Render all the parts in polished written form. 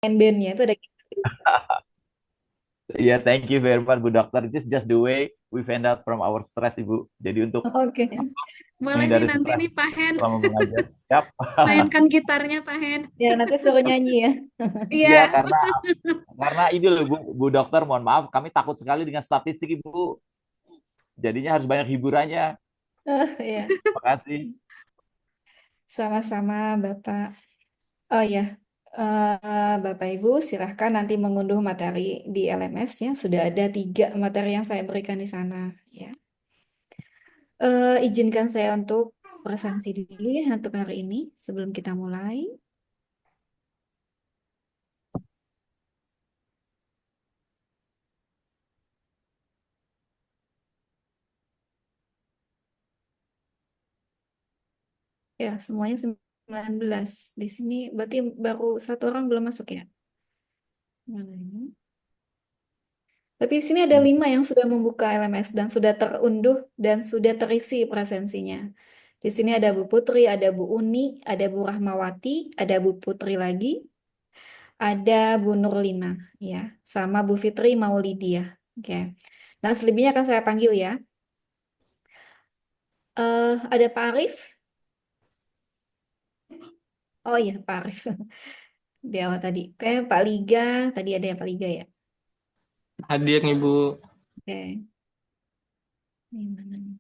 bandnya itu ada. Iya, thank you very much, Bu Dokter. This is just the way we find out from our stress, Ibu. Jadi untuk Oke. Boleh nih menghindari nanti stres nih Pak Hen, selama mengajar. Siap. mainkan gitarnya Pak Hen. Ya, nanti suruh nyanyi ya. Iya, Iya, karena ini loh Bu Dokter, mohon maaf, kami takut sekali dengan statistik Ibu. Jadinya harus banyak hiburannya. Ya, Terima kasih. sama-sama Bapak. Oh ya, Bapak Ibu silahkan nanti mengunduh materi di LMS ya. Sudah ada 3 materi yang saya berikan di sana ya. Izinkan saya untuk presentasi dulu ya untuk hari ini sebelum kita mulai. Ya, semuanya 19. Di sini berarti baru 1 orang belum masuk ya. Mana ini? Tapi di sini ada 5 yang sudah membuka LMS dan sudah terunduh dan sudah terisi presensinya. Di sini ada Bu Putri, ada Bu Uni, ada Bu Rahmawati, ada Bu Putri lagi, ada Bu Nurlina, ya, sama Bu Fitri Maulidia. Oke. Nah, selebihnya akan saya panggil ya. Ada Pak Arif. Oh iya, Pak Arif. Di awal tadi. Kayak Pak Liga, tadi ada ya Pak Liga ya. Hadir nih Bu. Oke. Ini mana nih?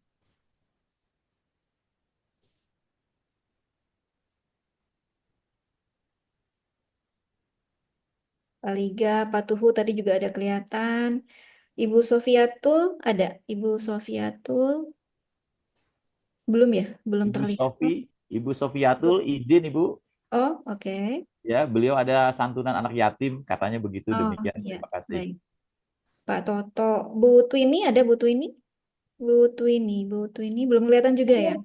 Pak Liga, Pak Tuhu tadi juga ada kelihatan. Ibu Sofiatul ada. Ibu Sofiatul belum ya? Belum Ibu terlihat. Sofi, Ibu Sofiatul, izin Ibu. Oh, oke. Ya, beliau ada santunan anak yatim, katanya begitu. Oh, Demikian. iya. Terima kasih. Baik. Pak Toto. Bu Twini ada Bu Twini? Bu Twini. Bu Twini belum kelihatan juga ya? Hadir,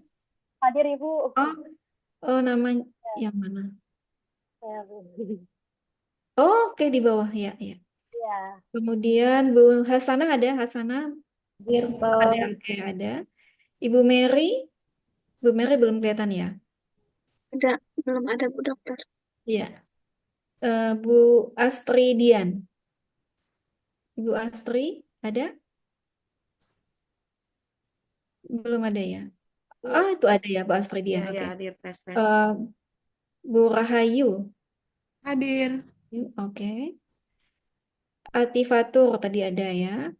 hadir Ibu. Oh, oh namanya yang mana? Ya, Bu. Oh, oke di bawah ya, ya. Ya, Kemudian Bu Hasanah ada, Hasanah hadir ada, Pak. oke ada. Ibu Mary, Bu Mary belum kelihatan ya? Ada, belum ada Bu Dokter. Iya. Bu Astri Dian, Ibu Astri ada? Belum ada ya? Oh, itu ada ya Bu Astri Dian, ya, oke. ya, hadir tes. Eh, Bu Rahayu, Hadir. oke. Atifatur tadi ada ya.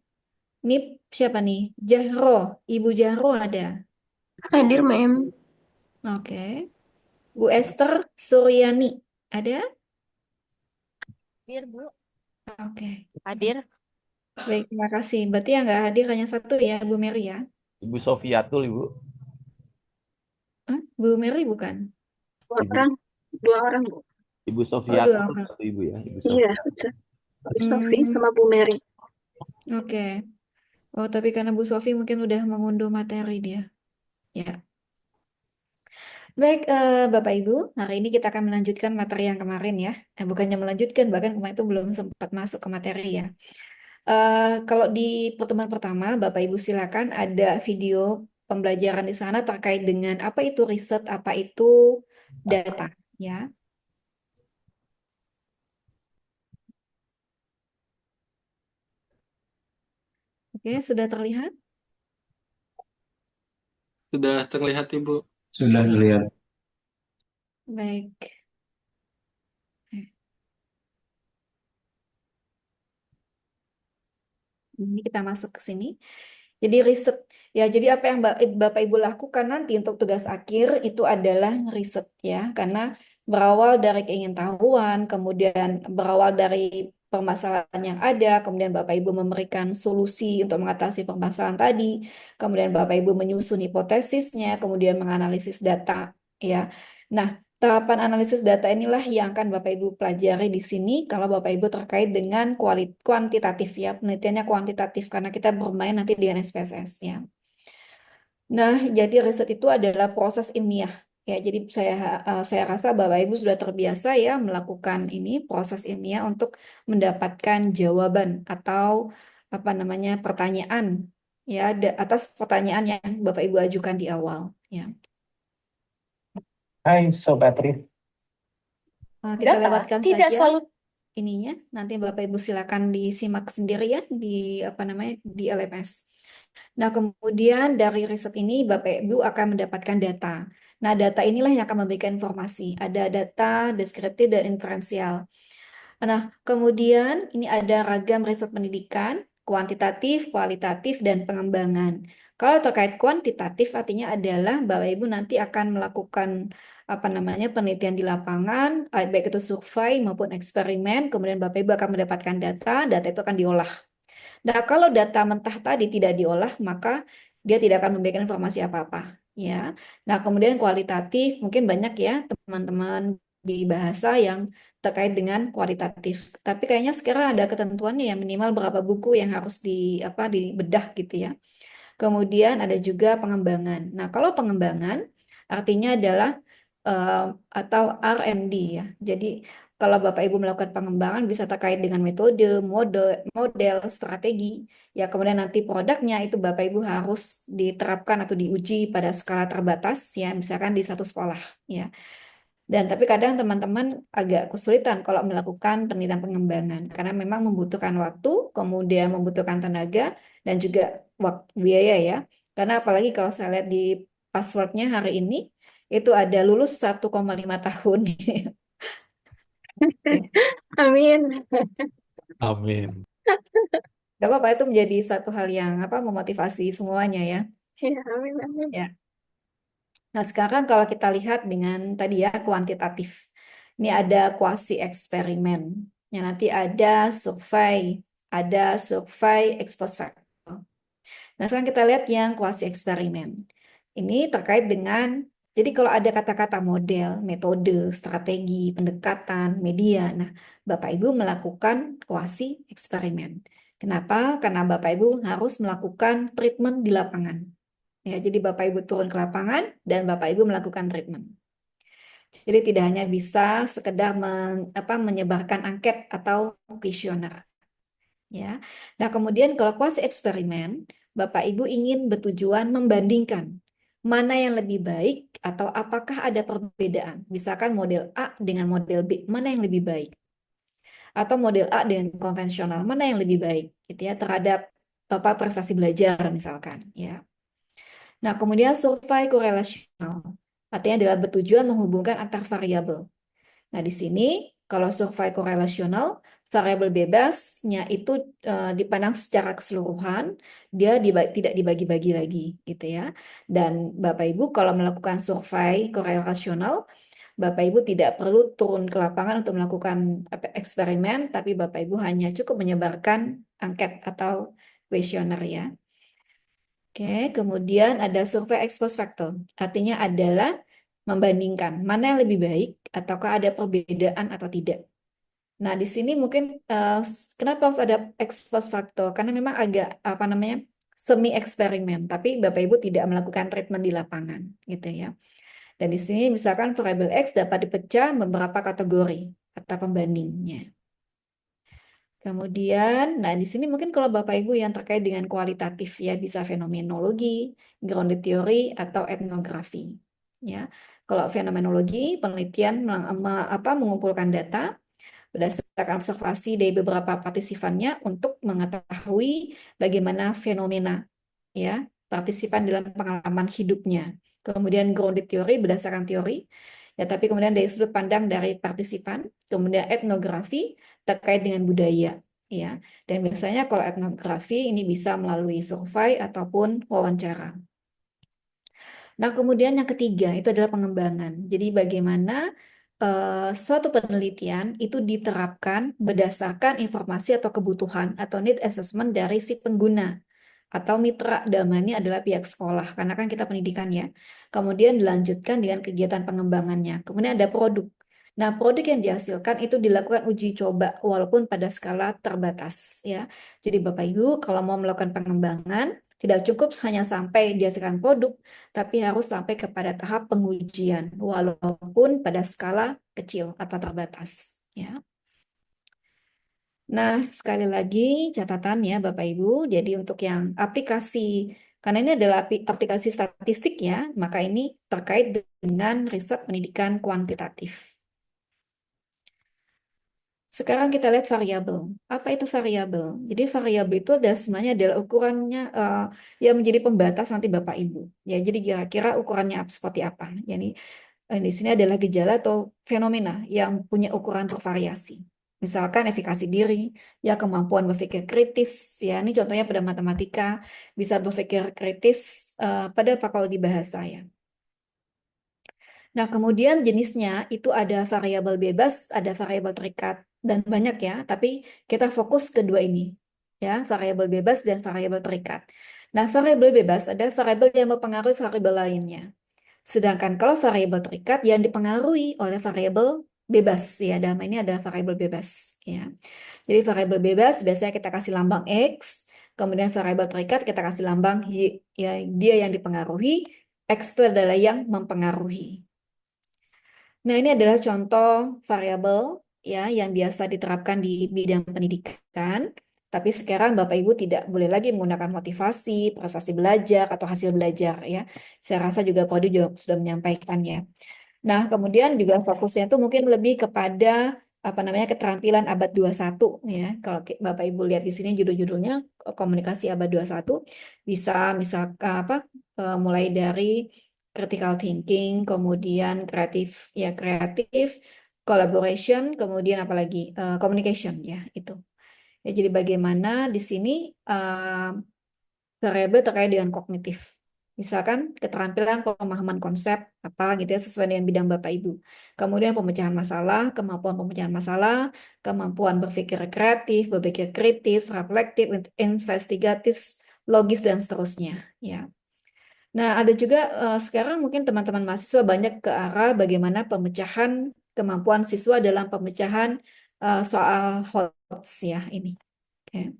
Ini siapa nih? Jahro, Ibu Jahro ada. Hadir, Ma'am. Oke. Bu Esther Suryani ada? Hadir, Bu. Oke. Hadir. Baik, terima kasih. Berarti yang nggak hadir hanya satu ya, Bu Mary ya? Ibu Sofiatul, Ibu. Hah? Bu Mary bukan? Dua Ibu orang, dua orang Bu. Ibu Oh, dua Sofiatul orang. satu Ibu ya. Ibu Iya, Sofiatul. betul. Bu Sofi Hmm, sama Bu Mary. oke. Oh, tapi karena Bu Sofi mungkin udah mengunduh materi dia. Ya. Baik, Bapak Ibu, hari ini kita akan melanjutkan materi yang kemarin ya. Bukannya melanjutkan, bahkan kemarin itu belum sempat masuk ke materi ya. Kalau di pertemuan pertama, Bapak Ibu silakan ada video pembelajaran di sana terkait dengan apa itu riset, apa itu data, ya. Oke, sudah terlihat? Sudah terlihat Ibu. Sudah terlihat. Baik. Ini kita masuk ke sini. Jadi riset, ya. Jadi apa yang Bapak Ibu lakukan nanti untuk tugas akhir itu adalah riset ya, karena berawal dari keingintahuan, kemudian berawal dari permasalahan yang ada, kemudian Bapak Ibu memberikan solusi untuk mengatasi permasalahan tadi, kemudian Bapak Ibu menyusun hipotesisnya, kemudian menganalisis data ya. Nah, tahapan analisis data inilah yang akan Bapak Ibu pelajari di sini kalau Bapak Ibu terkait dengan kuantitatif ya, penelitiannya kuantitatif karena kita bermain nanti dengan SPSS ya. Nah, jadi riset itu adalah proses ilmiah ya. Jadi saya rasa Bapak Ibu sudah terbiasa ya melakukan ini proses ilmiah untuk mendapatkan jawaban atau apa namanya pertanyaan ya atas pertanyaan yang Bapak Ibu ajukan di awal ya. Hai Sobat Rif. Kita Data lewatkan tidak saja. selalu ininya. Nanti Bapak Ibu silakan disimak sendiri ya di apa namanya di LMS. Nah, kemudian dari riset ini Bapak Ibu akan mendapatkan data. Nah, data inilah yang akan memberikan informasi. Ada data deskriptif dan inferensial. Nah, kemudian ini ada ragam riset pendidikan, kuantitatif, kualitatif, dan pengembangan. Kalau terkait kuantitatif artinya adalah Bapak Ibu nanti akan melakukan apa namanya penelitian di lapangan, baik itu survei maupun eksperimen, kemudian Bapak Ibu akan mendapatkan data, data itu akan diolah. Nah, kalau data mentah tadi tidak diolah, maka dia tidak akan memberikan informasi apa-apa, ya. Nah, kemudian kualitatif mungkin banyak ya teman-teman di bahasa yang terkait dengan kualitatif. Tapi kayaknya sekarang ada ketentuannya ya minimal berapa buku yang harus dibedah gitu ya. Kemudian ada juga pengembangan. Nah, kalau pengembangan artinya adalah eh, atau R&D ya. Jadi kalau Bapak Ibu melakukan pengembangan bisa terkait dengan metode, model, strategi. Ya, kemudian nanti produknya itu Bapak Ibu harus diterapkan atau diuji pada skala terbatas ya, misalkan di satu sekolah ya. Dan tapi kadang teman-teman agak kesulitan kalau melakukan penelitian pengembangan karena memang membutuhkan waktu, kemudian membutuhkan tenaga dan juga waktu biaya ya. Karena apalagi kalau saya lihat di passwordnya hari ini itu ada lulus 1,5 tahun. Amin. Amin. Gak apa-apa itu menjadi suatu hal yang memotivasi semuanya ya. Ya, amin, amin. Ya. Nah, sekarang kalau kita lihat dengan tadi ya kuantitatif. Ini ada kuasi eksperimen. Ya, nanti ada survei expose factor. Nah, sekarang kita lihat yang kuasi eksperimen. Ini terkait dengan, jadi kalau ada kata-kata model, metode, strategi, pendekatan, media. Nah, Bapak Ibu melakukan kuasi eksperimen. Kenapa? Karena Bapak Ibu harus melakukan treatment di lapangan. Ya, jadi Bapak Ibu turun ke lapangan dan Bapak Ibu melakukan treatment. Jadi tidak hanya bisa sekedar menyebarkan angket atau kuesioner. Ya. Nah, kemudian kalau kuasi eksperimen, Bapak Ibu ingin bertujuan membandingkan mana yang lebih baik atau apakah ada perbedaan. Misalkan model A dengan model B, mana yang lebih baik? Atau model A dengan konvensional, mana yang lebih baik gitu ya terhadap prestasi belajar misalkan, ya. Nah, kemudian survei korelasional. Artinya adalah bertujuan menghubungkan antar variabel. Nah, di sini kalau survei korelasional, variabel bebasnya itu dipandang secara keseluruhan, dia tidak dibagi-bagi lagi gitu ya. Dan Bapak Ibu kalau melakukan survei korelasional, Bapak Ibu tidak perlu turun ke lapangan untuk melakukan eksperimen, tapi Bapak Ibu hanya cukup menyebarkan angket atau kuesioner ya. Oke, kemudian ada survei expose factor. Artinya adalah membandingkan mana yang lebih baik ataukah ada perbedaan atau tidak. Nah, di sini mungkin kenapa harus ada expose factor? Karena memang agak semi eksperimen, tapi Bapak Ibu tidak melakukan treatment di lapangan, gitu ya. Dan di sini misalkan variabel X dapat dipecah beberapa kategori atau pembandingnya. Kemudian, nah di sini mungkin kalau Bapak Ibu yang terkait dengan kualitatif ya bisa fenomenologi, grounded theory atau etnografi. Ya, kalau fenomenologi penelitian mengumpulkan data berdasarkan observasi dari beberapa partisipannya untuk mengetahui bagaimana fenomena ya partisipan dalam pengalaman hidupnya. Kemudian grounded theory berdasarkan teori ya, tapi kemudian dari sudut pandang dari partisipan. Kemudian etnografi terkait dengan budaya ya. Dan biasanya kalau etnografi ini bisa melalui survei ataupun wawancara. Nah, kemudian yang ketiga itu adalah pengembangan. Jadi bagaimana suatu penelitian itu diterapkan berdasarkan informasi atau kebutuhan atau need assessment dari si pengguna atau mitra dalam hal ini adalah pihak sekolah karena kan kita pendidikan ya. Kemudian dilanjutkan dengan kegiatan pengembangannya. Kemudian ada produk. Nah, produk yang dihasilkan itu dilakukan uji coba walaupun pada skala terbatas ya. Jadi Bapak Ibu kalau mau melakukan pengembangan tidak cukup hanya sampai dihasilkan produk, tapi harus sampai kepada tahap pengujian walaupun pada skala kecil atau terbatas ya. Nah, sekali lagi catatan ya Bapak Ibu, jadi untuk yang aplikasi, karena ini adalah aplikasi statistik ya, maka ini terkait dengan riset pendidikan kuantitatif. Sekarang kita lihat variabel. Apa itu variabel? Jadi variabel itu sebenarnya adalah ukurannya yang menjadi pembatas nanti Bapak Ibu. Ya, jadi kira-kira ukurannya seperti apa? Jadi di sini adalah gejala atau fenomena yang punya ukuran bervariasi. Misalkan efikasi diri, ya kemampuan berpikir kritis, ya ini contohnya pada matematika, bisa berpikir kritis pada fakultas bahasa ya. Nah, kemudian jenisnya itu ada variabel bebas, ada variabel terikat, dan banyak ya, tapi kita fokus ke dua ini, ya, variabel bebas dan variabel terikat. Nah, variabel bebas ada variabel yang mempengaruhi variabel lainnya. Sedangkan kalau variabel terikat yang dipengaruhi oleh variabel bebas, ya, dalam ini adalah variabel bebas, ya. Jadi variabel bebas biasanya kita kasih lambang X, kemudian variabel terikat kita kasih lambang Y, ya, dia yang dipengaruhi, X itu adalah yang mempengaruhi. Nah, ini adalah contoh variabel ya yang biasa diterapkan di bidang pendidikan. Tapi sekarang Bapak Ibu tidak boleh lagi menggunakan motivasi, prestasi belajar atau hasil belajar ya. Saya rasa juga Prodi juga sudah menyampaikannya. Nah, kemudian juga fokusnya itu mungkin lebih kepada apa namanya keterampilan abad 21 ya. Kalau Bapak Ibu lihat di sini judul-judulnya komunikasi abad 21 bisa misal mulai dari critical thinking, kemudian kreatif, collaboration, kemudian apalagi communication ya itu. Ya, jadi bagaimana di sini variabel terkait dengan kognitif. Misalkan keterampilan pemahaman konsep apa gitu ya sesuai dengan bidang Bapak Ibu. Kemudian pemecahan masalah, kemampuan pemecahan masalah, kemampuan berpikir kreatif, berpikir kritis, reflektif, investigatif, logis dan seterusnya ya. Nah, ada juga sekarang mungkin teman-teman mahasiswa banyak ke arah bagaimana pemecahan kemampuan siswa dalam pemecahan soal HOTS ya ini. Oke.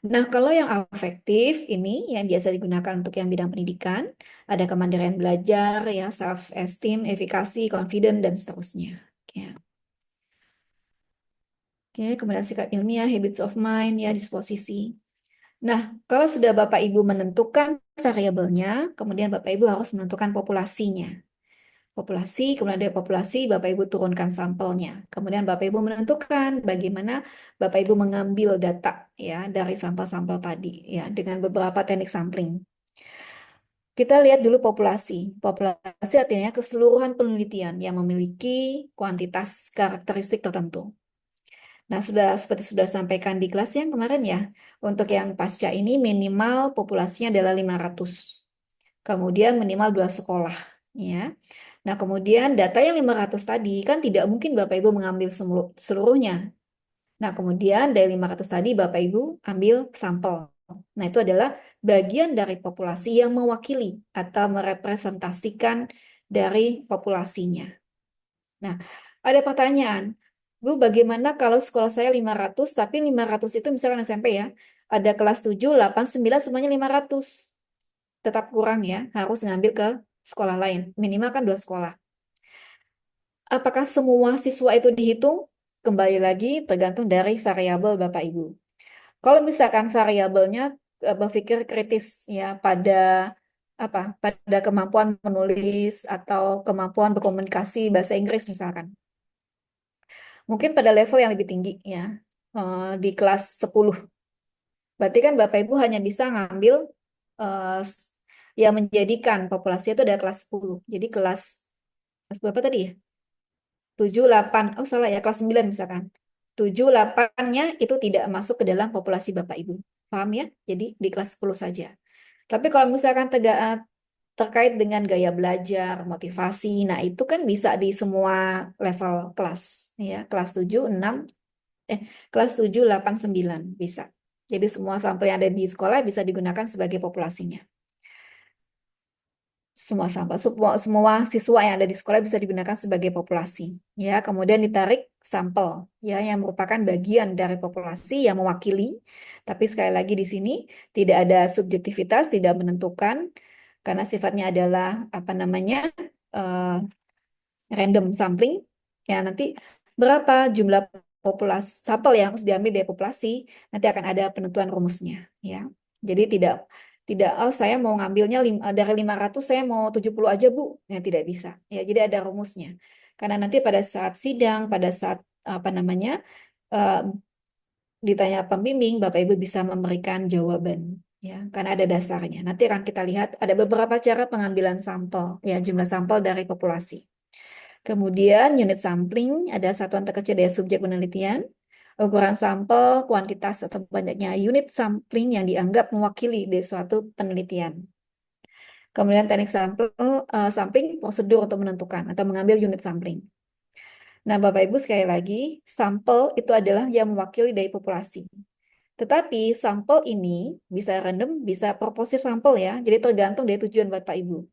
Nah, kalau yang afektif ini yang biasa digunakan untuk yang bidang pendidikan, ada kemandirian belajar, ya, self-esteem, efikasi, confident, dan seterusnya. Oke. Oke, kemudian sikap ilmiah, habits of mind, ya, disposisi. Nah, kalau sudah Bapak Ibu menentukan variabelnya, kemudian Bapak Ibu harus menentukan populasinya. Populasi, kemudian dari populasi Bapak Ibu turunkan sampelnya. Kemudian Bapak Ibu menentukan bagaimana Bapak Ibu mengambil data ya dari sampel-sampel tadi ya dengan beberapa teknik sampling. Kita lihat dulu populasi. Populasi artinya keseluruhan penelitian yang memiliki kuantitas karakteristik tertentu. Nah, seperti sudah sampaikan di kelas yang kemarin ya, untuk yang pasca ini minimal populasinya adalah 500. Kemudian minimal 2 sekolah ya. Nah, kemudian data yang 500 tadi kan tidak mungkin Bapak Ibu mengambil seluruhnya. Nah, kemudian dari 500 tadi Bapak Ibu ambil sampel. Nah, itu adalah bagian dari populasi yang mewakili atau merepresentasikan dari populasinya. Nah, ada pertanyaan. Bu, bagaimana kalau sekolah saya 500, tapi 500 itu misalkan SMP ya, ada kelas 7, 8, 9, semuanya 500. Tetap kurang ya, harus ngambil ke sekolah lain. Minimal kan 2 sekolah. Apakah semua siswa itu dihitung? Kembali lagi tergantung dari variabel Bapak Ibu. Kalau misalkan variabelnya berpikir kritis ya pada kemampuan menulis atau kemampuan berkomunikasi bahasa Inggris misalkan. Mungkin pada level yang lebih tinggi ya di kelas 10. Berarti kan Bapak Ibu hanya bisa ngambil yang menjadikan populasi itu ada kelas 10. Jadi kelas berapa tadi ya? 7, 8, oh salah ya, kelas 9 misalkan. 7, 8-nya itu tidak masuk ke dalam populasi Bapak Ibu. Paham ya? Jadi di kelas 10 saja. Tapi kalau misalkan terkait dengan gaya belajar, motivasi, nah itu kan bisa di semua level kelas. Ya, kelas 7, 6, kelas 7, 8, 9 bisa. Jadi semua sampel yang ada di sekolah bisa digunakan sebagai populasinya. Semua sampel, semua siswa yang ada di sekolah bisa digunakan sebagai populasi. Ya, kemudian ditarik sampel ya yang merupakan bagian dari populasi yang mewakili. Tapi sekali lagi di sini tidak ada subjektivitas, tidak menentukan karena sifatnya adalah apa namanya random sampling. Ya, nanti berapa jumlah populasi sampel yang harus diambil dari populasi nanti akan ada penentuan rumusnya ya. Jadi tidak saya mau ngambilnya dari 500 saya mau 70 aja Bu. Ya tidak bisa. Ya, jadi ada rumusnya. Karena nanti pada saat sidang, pada saat apa namanya eh, ditanya pembimbing, Bapak Ibu bisa memberikan jawaban, ya, karena ada dasarnya. Nanti akan kita lihat ada beberapa cara pengambilan sampel, ya, jumlah sampel dari populasi. Kemudian unit sampling, ada satuan terkecil dari subjek penelitian. Ukuran sampel, kuantitas atau banyaknya unit sampling yang dianggap mewakili dari suatu penelitian. Kemudian teknik sampling, prosedur untuk menentukan atau mengambil unit sampling. Nah, Bapak Ibu sekali lagi, sampel itu adalah yang mewakili dari populasi. Tetapi sampel ini bisa random, bisa proporsi sampel ya. Jadi tergantung dari tujuan Bapak Ibu.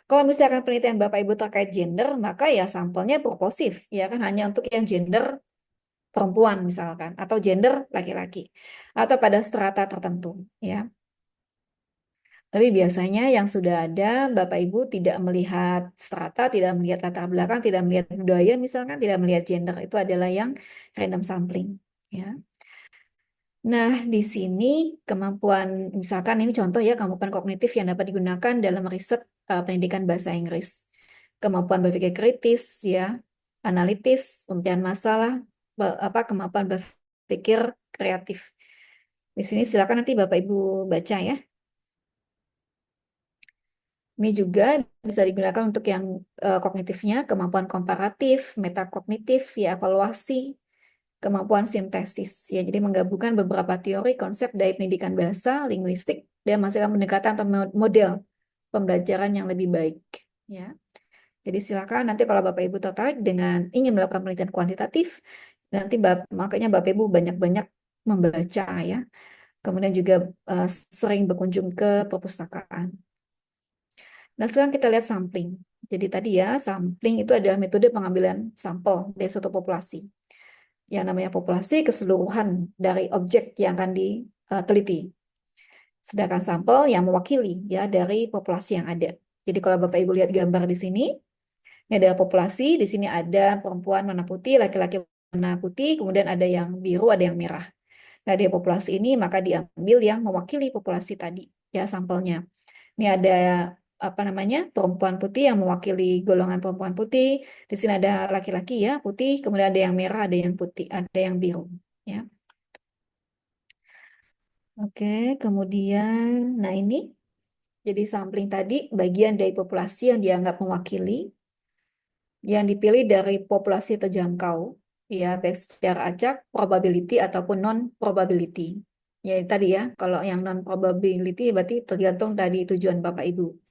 Kalau misalkan penelitian Bapak Ibu terkait gender, maka ya sampelnya proportif, ya kan, hanya untuk yang gender perempuan misalkan, atau gender laki-laki, atau pada strata tertentu, ya. Tapi biasanya yang sudah ada, Bapak Ibu tidak melihat strata, tidak melihat latar belakang, tidak melihat budaya misalkan, tidak melihat gender, itu adalah yang random sampling, ya. Nah, di sini kemampuan, misalkan ini contoh ya, kemampuan kognitif yang dapat digunakan dalam riset pendidikan bahasa Inggris. Kemampuan berpikir kritis, ya, analitis, pemecahan masalah, kemampuan berpikir kreatif. Di sini silakan nanti Bapak Ibu baca ya. Ini juga bisa digunakan untuk yang kognitifnya, kemampuan komparatif, metakognitif, ya, evaluasi, kemampuan sintesis, ya, jadi menggabungkan beberapa teori konsep dari pendidikan bahasa, linguistik, dan menghasilkan pendekatan atau model pembelajaran yang lebih baik, ya. Jadi silakan nanti kalau Bapak Ibu tertarik dengan ingin melakukan penelitian kuantitatif, nanti makanya Bapak Ibu banyak-banyak membaca ya. Kemudian juga sering berkunjung ke perpustakaan. Nah, sekarang kita lihat sampling. Jadi tadi ya, sampling itu adalah metode pengambilan sampel dari suatu populasi. Yang namanya populasi keseluruhan dari objek yang akan diteliti. Sedangkan sampel yang mewakili ya dari populasi yang ada. Jadi kalau Bapak Ibu lihat gambar di sini, ini adalah populasi, di sini ada perempuan warna putih, laki-laki warna putih, kemudian ada yang biru, ada yang merah. Nah, di populasi ini maka diambil yang mewakili populasi tadi, ya, sampelnya. Ini ada apa namanya, perempuan putih yang mewakili golongan perempuan putih. Di sini ada laki-laki ya putih, kemudian ada yang merah, ada yang putih, ada yang biru. Ya, oke. Kemudian, nah ini jadi sampling tadi bagian dari populasi yang dianggap mewakili, yang dipilih dari populasi terjangkau, ya, baik secara acak, probability ataupun non probability. Ya tadi ya, kalau yang non probability berarti tergantung dari tujuan Bapak Ibu.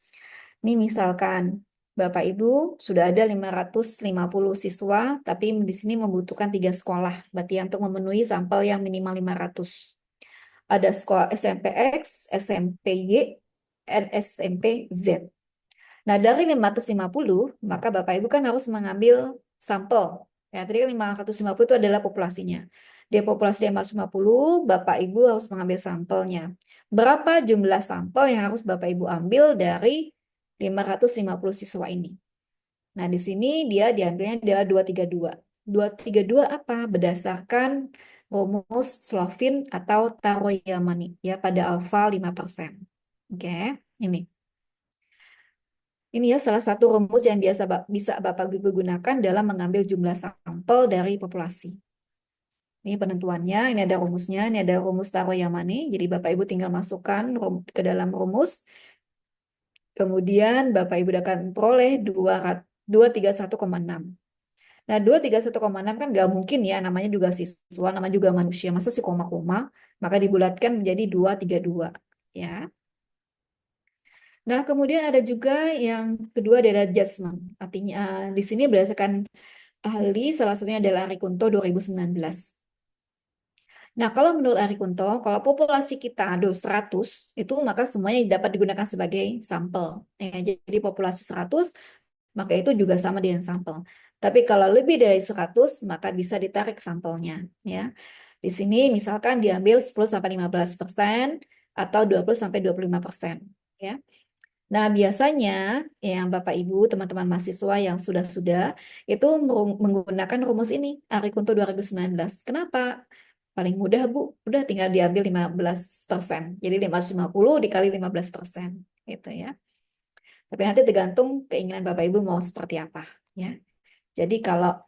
Ini misalkan Bapak Ibu sudah ada 550 siswa, tapi di sini membutuhkan 3 sekolah, berarti untuk memenuhi sampel yang minimal 500. Ada sekolah SMP X, SMP Y, dan SMP Z. Nah, dari 550, maka Bapak Ibu kan harus mengambil sampel. Ya, tadi kan 550 itu adalah populasinya. Di populasi 550, Bapak Ibu harus mengambil sampelnya. Berapa jumlah sampel yang harus Bapak Ibu ambil dari 550 siswa ini? Nah, di sini dia diambilnya adalah 232. 232 apa? Berdasarkan rumus Slovin atau Taro-Yamani ya pada alfa 5%. Oke, ini. Ini ya salah satu rumus yang bisa Bapak Ibu gunakan dalam mengambil jumlah sampel dari populasi. Ini penentuannya, ini ada rumusnya, ini ada rumus Taro-Yamani. Jadi Bapak Ibu tinggal masukkan ke dalam rumus. Kemudian Bapak Ibu akan peroleh 231,6. Nah, 231,6 kan nggak mungkin ya, namanya juga siswa, namanya juga manusia. Masa sih koma-koma? Maka dibulatkan menjadi 232. Ya. Nah, kemudian ada juga yang kedua adalah adjustment. Artinya di sini berdasarkan ahli, salah satunya adalah Ari Kunto 2019. Nah, kalau menurut Ari Kunto, kalau populasi kita ada 100, itu maka semuanya dapat digunakan sebagai sampel. Ya, jadi populasi 100, maka itu juga sama dengan sampel. Tapi kalau lebih dari 100, maka bisa ditarik sampelnya. Ya. Di sini misalkan diambil 10-15% atau 20-25%. Ya. Nah, biasanya yang Bapak Ibu, teman-teman mahasiswa yang sudah itu menggunakan rumus ini, Ari Kunto 2019. Kenapa? Paling mudah, Bu. Udah tinggal diambil 15%. Jadi 550 dikali 15%. Gitu ya. Tapi nanti tergantung keinginan Bapak Ibu mau seperti apa. Ya. Jadi kalau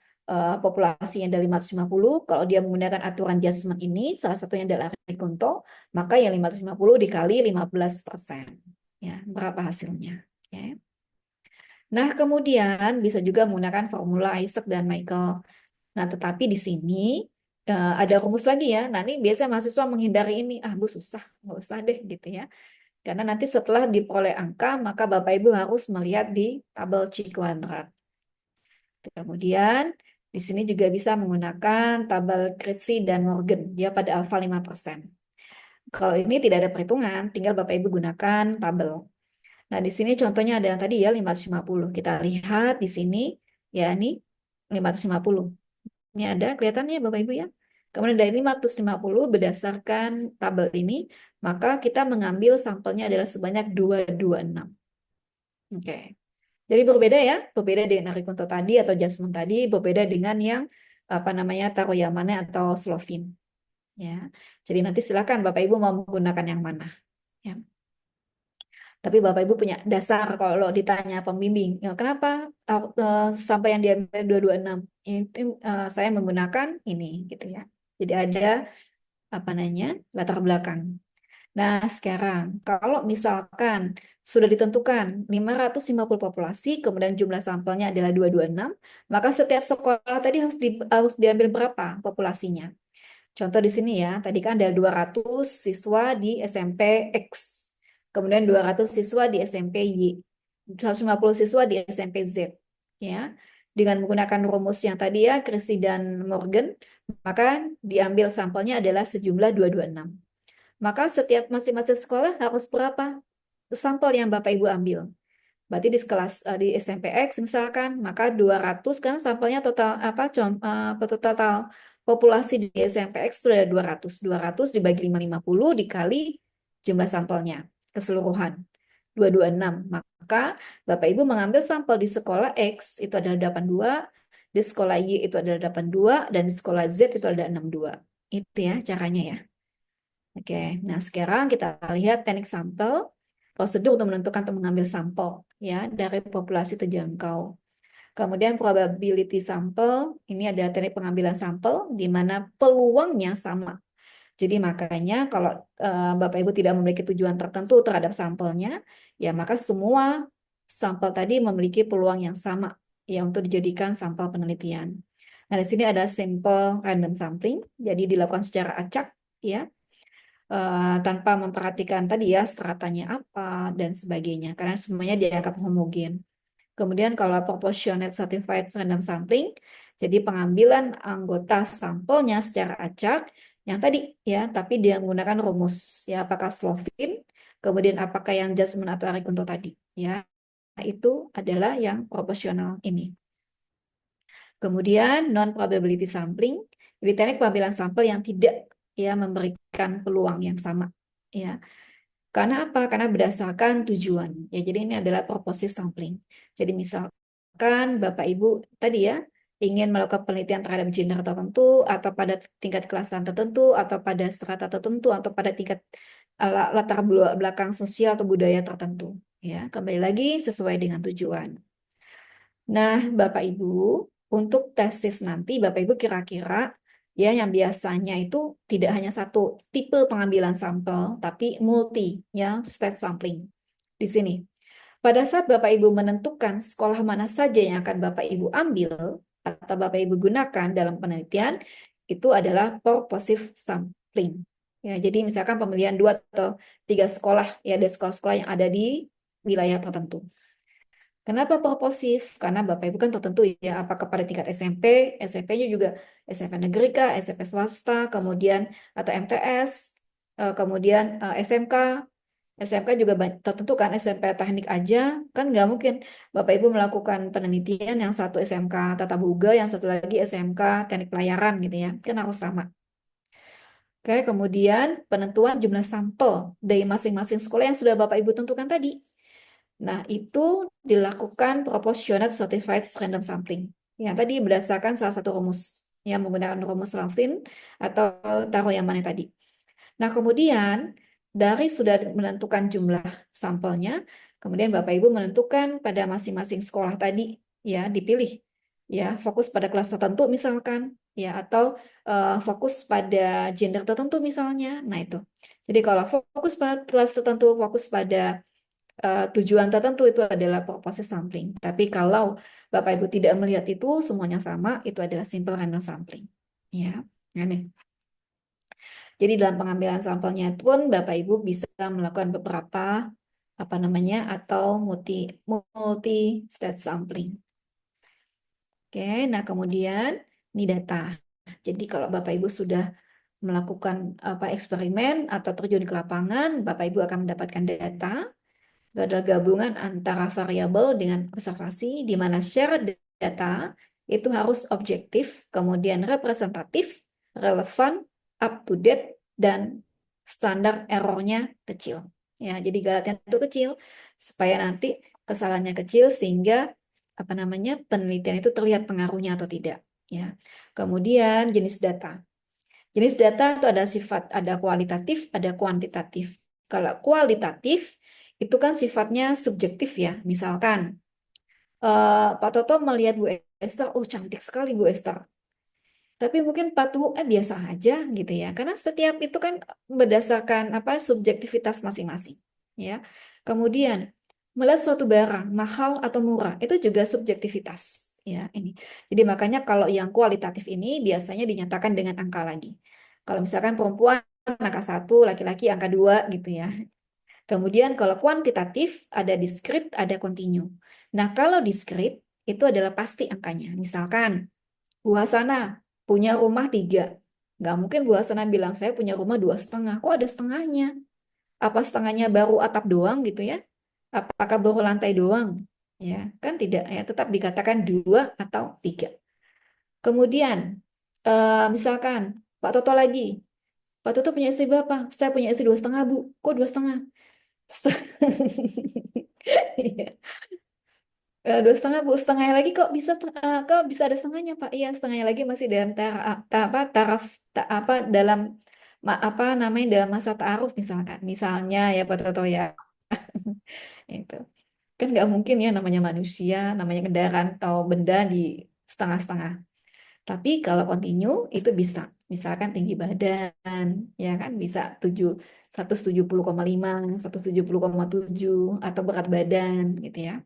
populasinya dari 550, kalau dia menggunakan aturan Jasman ini, salah satunya adalah Arikunto, maka yang 550 dikali 15%. Ya, berapa hasilnya? Oke. Nah, kemudian bisa juga menggunakan formula Isaac dan Michael. Nah, tetapi di sini ada rumus lagi ya. Nah, ini biasanya mahasiswa menghindari ini. Ah, Bu, susah. Nggak usah deh, gitu ya. Karena nanti setelah diperoleh angka, maka Bapak Ibu harus melihat di tabel C kuadrat. Kemudian, di sini juga bisa menggunakan tabel Crissy dan Morgan, ya pada alfa 5%. Kalau ini tidak ada perhitungan, tinggal Bapak Ibu gunakan tabel. Nah, di sini contohnya ada yang tadi ya 550. Kita lihat di sini, ya ini 550. Ini ada kelihatannya Bapak Ibu ya. Kemudian dari 550 berdasarkan tabel ini, maka kita mengambil sampelnya adalah sebanyak 226. Oke. Jadi berbeda ya, berbeda dengan Arikunto tadi atau Jasmine tadi, berbeda dengan yang apa namanya Taro Yamane atau Slovin. Ya. Jadi nanti silakan Bapak Ibu mau menggunakan yang mana. Ya. Tapi Bapak Ibu punya dasar kalau ditanya pembimbing, ya, kenapa sampai yang diambil 226? Itu saya menggunakan ini gitu ya. Jadi ada apa namanya latar belakang. Nah, sekarang kalau misalkan sudah ditentukan 550 populasi, kemudian jumlah sampelnya adalah 226, maka setiap sekolah tadi harus diambil berapa populasinya? Contoh di sini ya, tadi kan ada 200 siswa di SMP X. Kemudian 200 siswa di SMP Y, 150 siswa di SMP Z. Ya, dengan menggunakan rumus yang tadi ya, Crissy dan Morgan, maka diambil sampelnya adalah sejumlah 226. Maka setiap masing-masing sekolah harus berapa sampel yang Bapak Ibu ambil. Berarti di kelas di SMP X misalkan, maka 200 kan sampelnya total total populasi di SMP X itu ada 200. 200 dibagi 550 dikali jumlah sampelnya keseluruhan 226. Maka Bapak Ibu mengambil sampel di sekolah X itu adalah 82, di sekolah Y itu adalah 82 dan di sekolah Z itu ada 62. Itu ya caranya ya. Oke, nah sekarang kita lihat teknik sampel, prosedur untuk menentukan atau mengambil sampel ya dari populasi terjangkau. Kemudian probability sampel, ini ada teknik pengambilan sampel di mana peluangnya sama. Jadi makanya kalau Bapak Ibu tidak memiliki tujuan tertentu terhadap sampelnya, ya maka semua sampel tadi memiliki peluang yang sama ya untuk dijadikan sampel penelitian. Nah, di sini ada simple random sampling, jadi dilakukan secara acak ya. Tanpa memperhatikan tadi ya stratanya apa dan sebagainya karena semuanya dianggap homogen. Kemudian kalau proportionate stratified random sampling, jadi pengambilan anggota sampelnya secara acak yang tadi ya, tapi dia menggunakan rumus ya apakah Slovin, kemudian apakah yang Jasmine atau Arikunto tadi ya. Itu adalah yang proporsional ini. Kemudian non probability sampling, jadi teknik pengambilan sampel yang tidak ya memberikan peluang yang sama ya. Karena apa? Karena berdasarkan tujuan. Ya, jadi ini adalah purposive sampling. Jadi misalkan Bapak Ibu tadi ya ingin melakukan penelitian terhadap gender tertentu atau pada tingkat kelasan tertentu atau pada strata tertentu atau pada tingkat latar belakang sosial atau budaya tertentu ya. Kembali lagi sesuai dengan tujuan. Nah, Bapak Ibu, untuk tesis nanti Bapak Ibu kira-kira ya yang biasanya itu tidak hanya satu tipe pengambilan sampel tapi multi ya state sampling di sini. Pada saat Bapak Ibu menentukan sekolah mana saja yang akan Bapak Ibu ambil atau Bapak Ibu gunakan dalam penelitian itu adalah purposive sampling. Ya, jadi misalkan pemilihan 2 atau 3 sekolah ya ada sekolah-sekolah yang ada di wilayah tertentu. Kenapa purposif? Karena Bapak Ibu kan tertentu ya, apakah pada tingkat SMP, SMP-nya juga SMP negeri kah, SMP swasta, kemudian atau MTS, kemudian SMK, SMK juga tertentu kan SMP teknik aja, kan nggak mungkin Bapak Ibu melakukan penelitian yang satu SMK Tata Boga, yang satu lagi SMK Teknik Pelayaran gitu ya, kan harus sama. Oke, kemudian penentuan jumlah sampel dari masing-masing sekolah yang sudah Bapak Ibu tentukan tadi. Nah, itu dilakukan proportionate stratified random sampling. Yang tadi berdasarkan salah satu rumus, yang menggunakan rumus Ralphin atau Taro Yamane tadi. Nah, kemudian dari sudah menentukan jumlah sampelnya, kemudian Bapak Ibu menentukan pada masing-masing sekolah tadi, ya dipilih ya, fokus pada kelas tertentu misalkan, ya, atau fokus pada gender tertentu misalnya. Nah, itu. Jadi kalau fokus pada kelas tertentu, fokus pada tujuan tertentu itu adalah purpose sampling. Tapi kalau Bapak Ibu tidak melihat itu semuanya sama, itu adalah simple random sampling. Ya, ini. Jadi dalam pengambilan sampelnya pun Bapak Ibu bisa melakukan beberapa atau multi stage sampling. Oke, nah kemudian ini data. Jadi kalau Bapak Ibu sudah melakukan eksperimen atau terjun ke lapangan, Bapak Ibu akan mendapatkan data. Itu adalah gabungan antara variabel dengan observasi, di mana share data itu harus objektif, kemudian representatif, relevan, up to date, dan standar errornya kecil. Ya, jadi galatnya itu kecil supaya nanti kesalahannya kecil sehingga penelitian itu terlihat pengaruhnya atau tidak. Ya, kemudian jenis data. Jenis data itu ada sifat, ada kualitatif, ada kuantitatif. Kalau kualitatif itu kan sifatnya subjektif ya. Misalkan Pak Toto melihat Bu Esther, oh cantik sekali Bu Esther. Tapi mungkin Pak Tuhu biasa aja gitu ya. Karena setiap itu kan berdasarkan subjektivitas masing-masing. Ya. Kemudian melihat suatu barang mahal atau murah itu juga subjektivitas ya ini. Jadi makanya kalau yang kualitatif ini biasanya dinyatakan dengan angka lagi. Kalau misalkan perempuan angka 1, laki-laki angka 2 gitu ya. Kemudian kalau kuantitatif ada diskrit, ada kontinu. Nah, kalau diskrit itu adalah pasti angkanya. Misalkan Bu Hasanah punya rumah 3. Nggak mungkin Bu Hasanah bilang saya punya rumah 2,5. Kok ada setengahnya? Apa setengahnya baru atap doang gitu ya? Apakah baru lantai doang? Ya, kan tidak ya, tetap dikatakan 2 atau 3. Kemudian misalkan Pak Toto lagi. Pak Toto punya istri berapa? Saya punya istri 2,5 Bu. Kok 2,5? 2,5 Bu, setengahnya lagi kok bisa ada setengahnya Pak? Iya, setengahnya lagi masih dalam taraf dalam dalam masa ta'aruf misalnya ya Pak Toto ya. Itu kan nggak mungkin ya namanya manusia, namanya kendaraan atau benda di setengah-setengah. Tapi kalau kontinu itu bisa, misalkan tinggi badan, ya kan bisa 170,5, 170,7 atau berat badan gitu ya.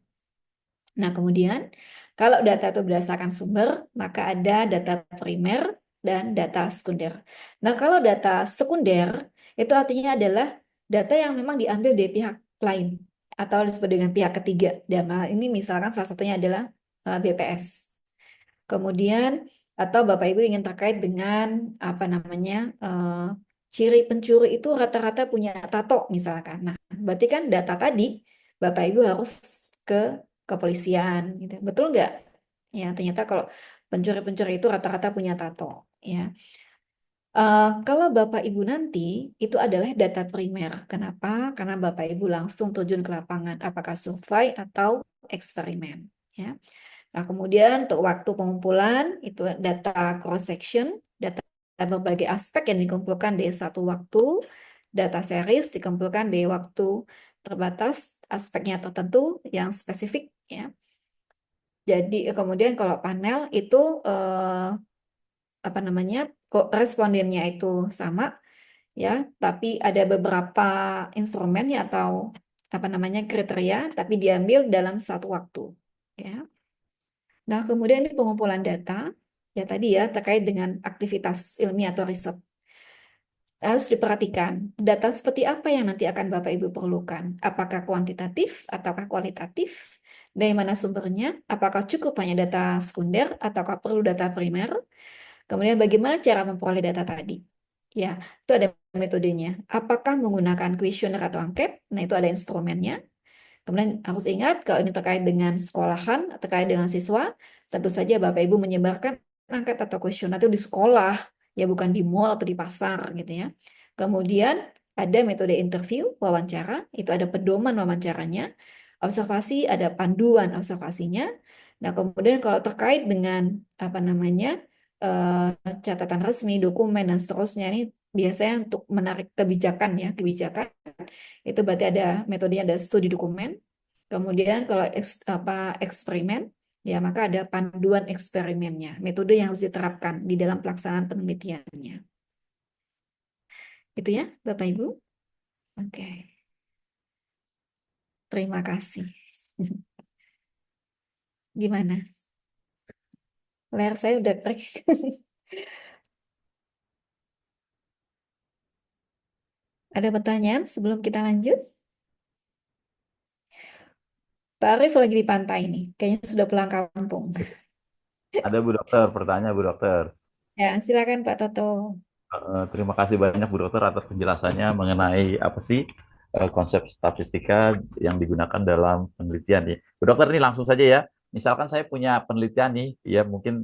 Nah, kemudian kalau data itu berdasarkan sumber, maka ada data primer dan data sekunder. Nah, kalau data sekunder itu artinya adalah data yang memang diambil dari pihak lain atau disebut dengan pihak ketiga. Dan ini misalkan salah satunya adalah BPS. Kemudian atau Bapak Ibu ingin terkait dengan ciri pencuri itu rata-rata punya tato misalkan. Nah, berarti kan data tadi Bapak Ibu harus ke kepolisian gitu. Betul nggak? Ya, ternyata kalau pencuri-pencuri itu rata-rata punya tato. Ya. Kalau Bapak Ibu nanti itu adalah data primer. Kenapa? Karena Bapak Ibu langsung terjun ke lapangan, apakah survei atau eksperimen. Ya. Nah, kemudian untuk waktu pengumpulan itu data cross section, data berbagai aspek yang dikumpulkan dari satu waktu, data series dikumpulkan dari waktu terbatas, aspeknya tertentu yang spesifik ya. Jadi kemudian kalau panel itu respondennya itu sama ya, tapi ada beberapa instrumennya atau kriteria, tapi diambil dalam satu waktu ya. Nah, kemudian ini pengumpulan data ya tadi ya terkait dengan aktivitas ilmiah atau riset. Harus diperhatikan data seperti apa yang nanti akan Bapak Ibu perlukan. Apakah kuantitatif ataukah kualitatif? Dari mana sumbernya? Apakah cukup hanya data sekunder ataukah perlu data primer? Kemudian bagaimana cara memperoleh data tadi? Ya, itu ada metodenya. Apakah menggunakan kuesioner atau angket? Nah, itu ada instrumennya. Kemudian harus ingat kalau ini terkait dengan sekolahan, terkait dengan siswa, tentu saja Bapak Ibu menyebarkan angket atau kuesioner itu di sekolah, ya bukan di mall atau di pasar gitu ya. Kemudian ada metode interview, wawancara, itu ada pedoman wawancaranya, observasi, ada panduan observasinya. Nah, kemudian kalau terkait dengan catatan resmi, dokumen dan seterusnya ini biasanya untuk menarik kebijakan itu berarti ada metodenya, ada studi dokumen. Kemudian kalau eksperimen Ya, maka ada panduan eksperimennya, metode yang harus diterapkan di dalam pelaksanaan penelitiannya. Itu ya, Bapak Ibu. Oke, terima kasih. Gimana? Layar saya udah kering. Ada pertanyaan sebelum kita lanjut? Pak Arif lagi di pantai nih, kayaknya sudah pulang kampung. Ada Bu Dokter, pertanyaan Bu Dokter. Ya, silakan Pak Toto. Terima kasih banyak Bu Dokter atas penjelasannya mengenai apa sih konsep statistika yang digunakan dalam penelitian ya. Bu Dokter ini langsung saja ya. Misalkan saya punya penelitian nih, ya mungkin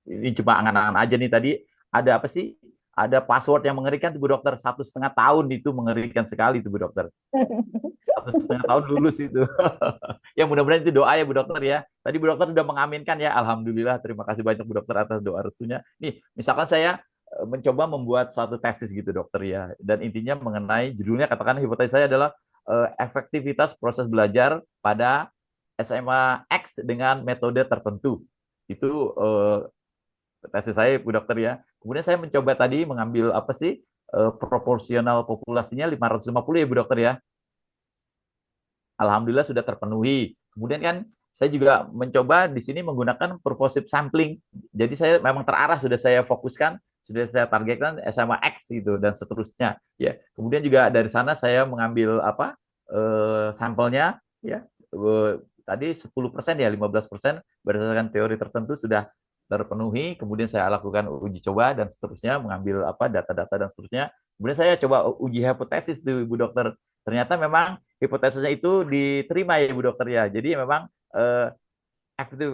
ini cuma angan-angan aja nih tadi. Ada apa sih? Ada password yang mengerikan tuh Bu Dokter. 1,5 tahun itu mengerikan sekali tuh Bu Dokter. 1,5 tahun lulus itu. Ya mudah-mudahan itu doa ya Bu Dokter ya. Tadi Bu Dokter sudah mengaminkan ya. Alhamdulillah. Terima kasih banyak Bu Dokter atas doa restunya. Nih, misalkan saya mencoba membuat suatu tesis gitu dokter ya. Dan intinya mengenai judulnya katakan hipotesis saya adalah efektivitas proses belajar pada SMA X dengan metode tertentu. Itu tesis saya Bu Dokter ya. Kemudian saya mencoba tadi mengambil apa sih proporsional populasinya 550 ya Bu Dokter ya. Alhamdulillah sudah terpenuhi. Kemudian kan saya juga mencoba di sini menggunakan purposive sampling. Jadi saya memang terarah sudah saya fokuskan, sudah saya targetkan SMA X gitu dan seterusnya. Ya. Kemudian juga dari sana saya mengambil apa sampelnya ya tadi 10% ya 15% berdasarkan teori tertentu sudah terpenuhi. Kemudian saya lakukan uji coba dan seterusnya mengambil apa data-data dan seterusnya. Kemudian saya coba uji hipotesis tuh Bu Dokter. Ternyata memang hipotesisnya itu diterima ya Bu Dokter ya. Jadi memang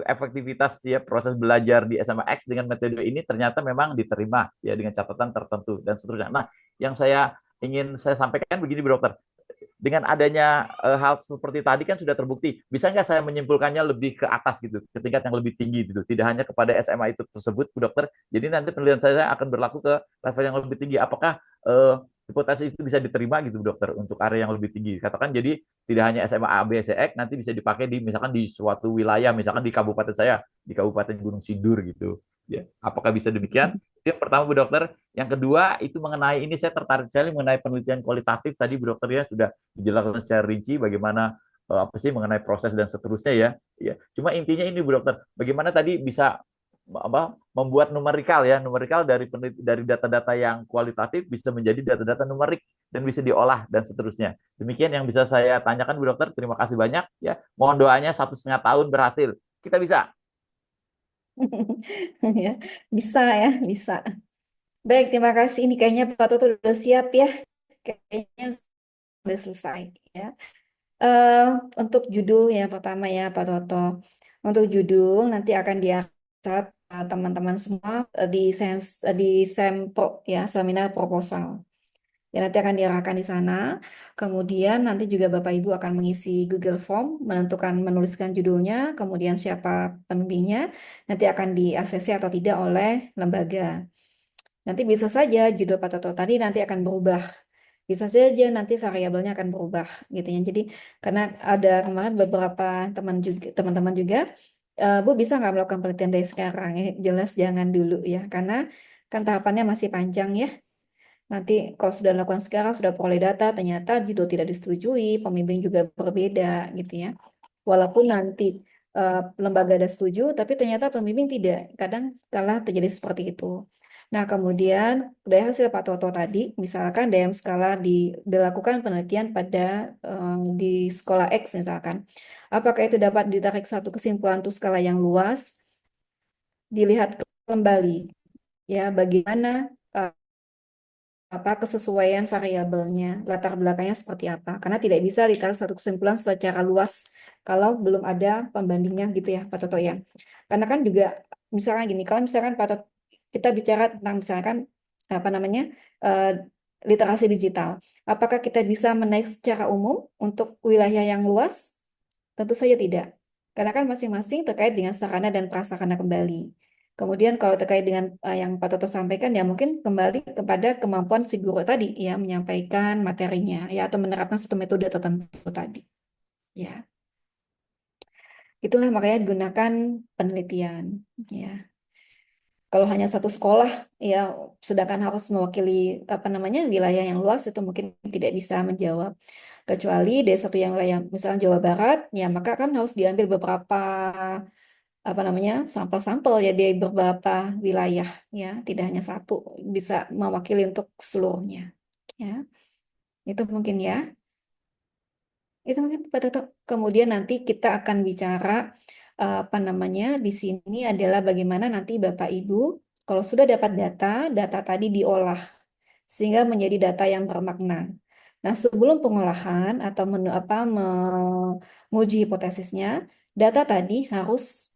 efektivitas ya proses belajar di SMA X dengan metode ini ternyata memang diterima ya dengan catatan tertentu dan seterusnya. Nah, yang saya ingin saya sampaikan begini Bu Dokter. Dengan adanya hal seperti tadi kan sudah terbukti. Bisa nggak saya menyimpulkannya lebih ke atas gitu, ke tingkat yang lebih tinggi gitu. Tidak hanya kepada SMA itu tersebut, Bu Dokter. Jadi nanti penelitian saya akan berlaku ke level yang lebih tinggi. Apakah hipotesis itu bisa diterima gitu, Bu Dokter, untuk area yang lebih tinggi? Katakan jadi tidak hanya SMA A, B, C, X, nanti bisa dipakai di misalkan di suatu wilayah, misalkan di kabupaten saya, di Kabupaten Gunung Sindur gitu. Ya, apakah bisa demikian? Itu yang pertama Bu Dokter. Yang kedua itu mengenai ini saya tertarik sekali mengenai penelitian kualitatif tadi Bu Dokter ya sudah dijelaskan secara rinci bagaimana apa sih mengenai proses dan seterusnya ya. Ya. Cuma intinya ini Bu Dokter, bagaimana tadi bisa apa membuat numerikal ya, numerikal dari data-data yang kualitatif bisa menjadi data-data numerik dan bisa diolah dan seterusnya. Demikian yang bisa saya tanyakan Bu Dokter. Terima kasih banyak ya. Mohon doanya 1,5 tahun berhasil. Kita bisa. Ya, bisa ya, bisa. Baik, terima kasih. Ini kayaknya Pak Toto udah siap ya. Kayaknya sudah selesai ya. Eh, untuk judul yang pertama ya Pak Toto. Untuk judul nanti akan diangkat teman-teman semua di Sempro ya, seminar proposal. Ya, nanti akan diarahkan di sana. Kemudian nanti juga Bapak Ibu akan mengisi Google Form, menuliskan judulnya, kemudian siapa pembimbingnya, nanti akan di-ACC atau tidak oleh lembaga. Nanti bisa saja judul Pak Toto tadi nanti akan berubah. Bisa saja nanti variabelnya akan berubah gitu ya. Jadi karena ada kemarin beberapa teman-teman juga, Bu bisa nggak melakukan penelitian dari sekarang? Ya, jelas jangan dulu ya, karena kan tahapannya masih panjang ya. Nanti kalau sudah lakukan sekarang, sudah peroleh data, ternyata judul tidak disetujui, pembimbing juga berbeda gitu ya. Walaupun nanti lembaga ada setuju, tapi ternyata pembimbing tidak. Kadang kalah terjadi seperti itu. Nah, kemudian dari hasil Pak Toto tadi, misalkan dalam skala dilakukan penelitian pada di sekolah X misalkan. Apakah itu dapat ditarik satu kesimpulan untuk skala yang luas? Dilihat kembali ya bagaimana apa kesesuaian variabelnya, latar belakangnya seperti apa. Karena tidak bisa ditarik satu kesimpulan secara luas kalau belum ada pembandingnya gitu ya Pak Toto ya. Karena kan juga misalkan gini, kalau misalkan Pak Toto, kita bicara tentang misalkan apa namanya eh, literasi digital, apakah kita bisa menaik secara umum untuk wilayah yang luas? Tentu saja tidak. Karena kan masing-masing terkait dengan sarana dan prasarana kembali. Kemudian kalau terkait dengan yang Pak Toto sampaikan ya mungkin kembali kepada kemampuan si guru tadi ya menyampaikan materinya ya atau menerapkan satu metode tertentu tadi. Ya. Itulah makanya digunakan penelitian, ya. Kalau hanya satu sekolah, ya, sedangkan harus mewakili apa namanya wilayah yang luas itu mungkin tidak bisa menjawab. Kecuali dari satu yang wilayah, misalnya Jawa Barat, ya maka kan harus diambil beberapa apa namanya sampel-sampel ya dari beberapa wilayah, ya, tidak hanya satu bisa mewakili untuk seluruhnya, ya. Itu mungkin ya. Itu mungkin Pak Toto. Kemudian nanti kita akan bicara apa namanya di sini adalah bagaimana nanti Bapak Ibu kalau sudah dapat data, data tadi diolah sehingga menjadi data yang bermakna. Nah, sebelum pengolahan atau menguji hipotesisnya, data tadi harus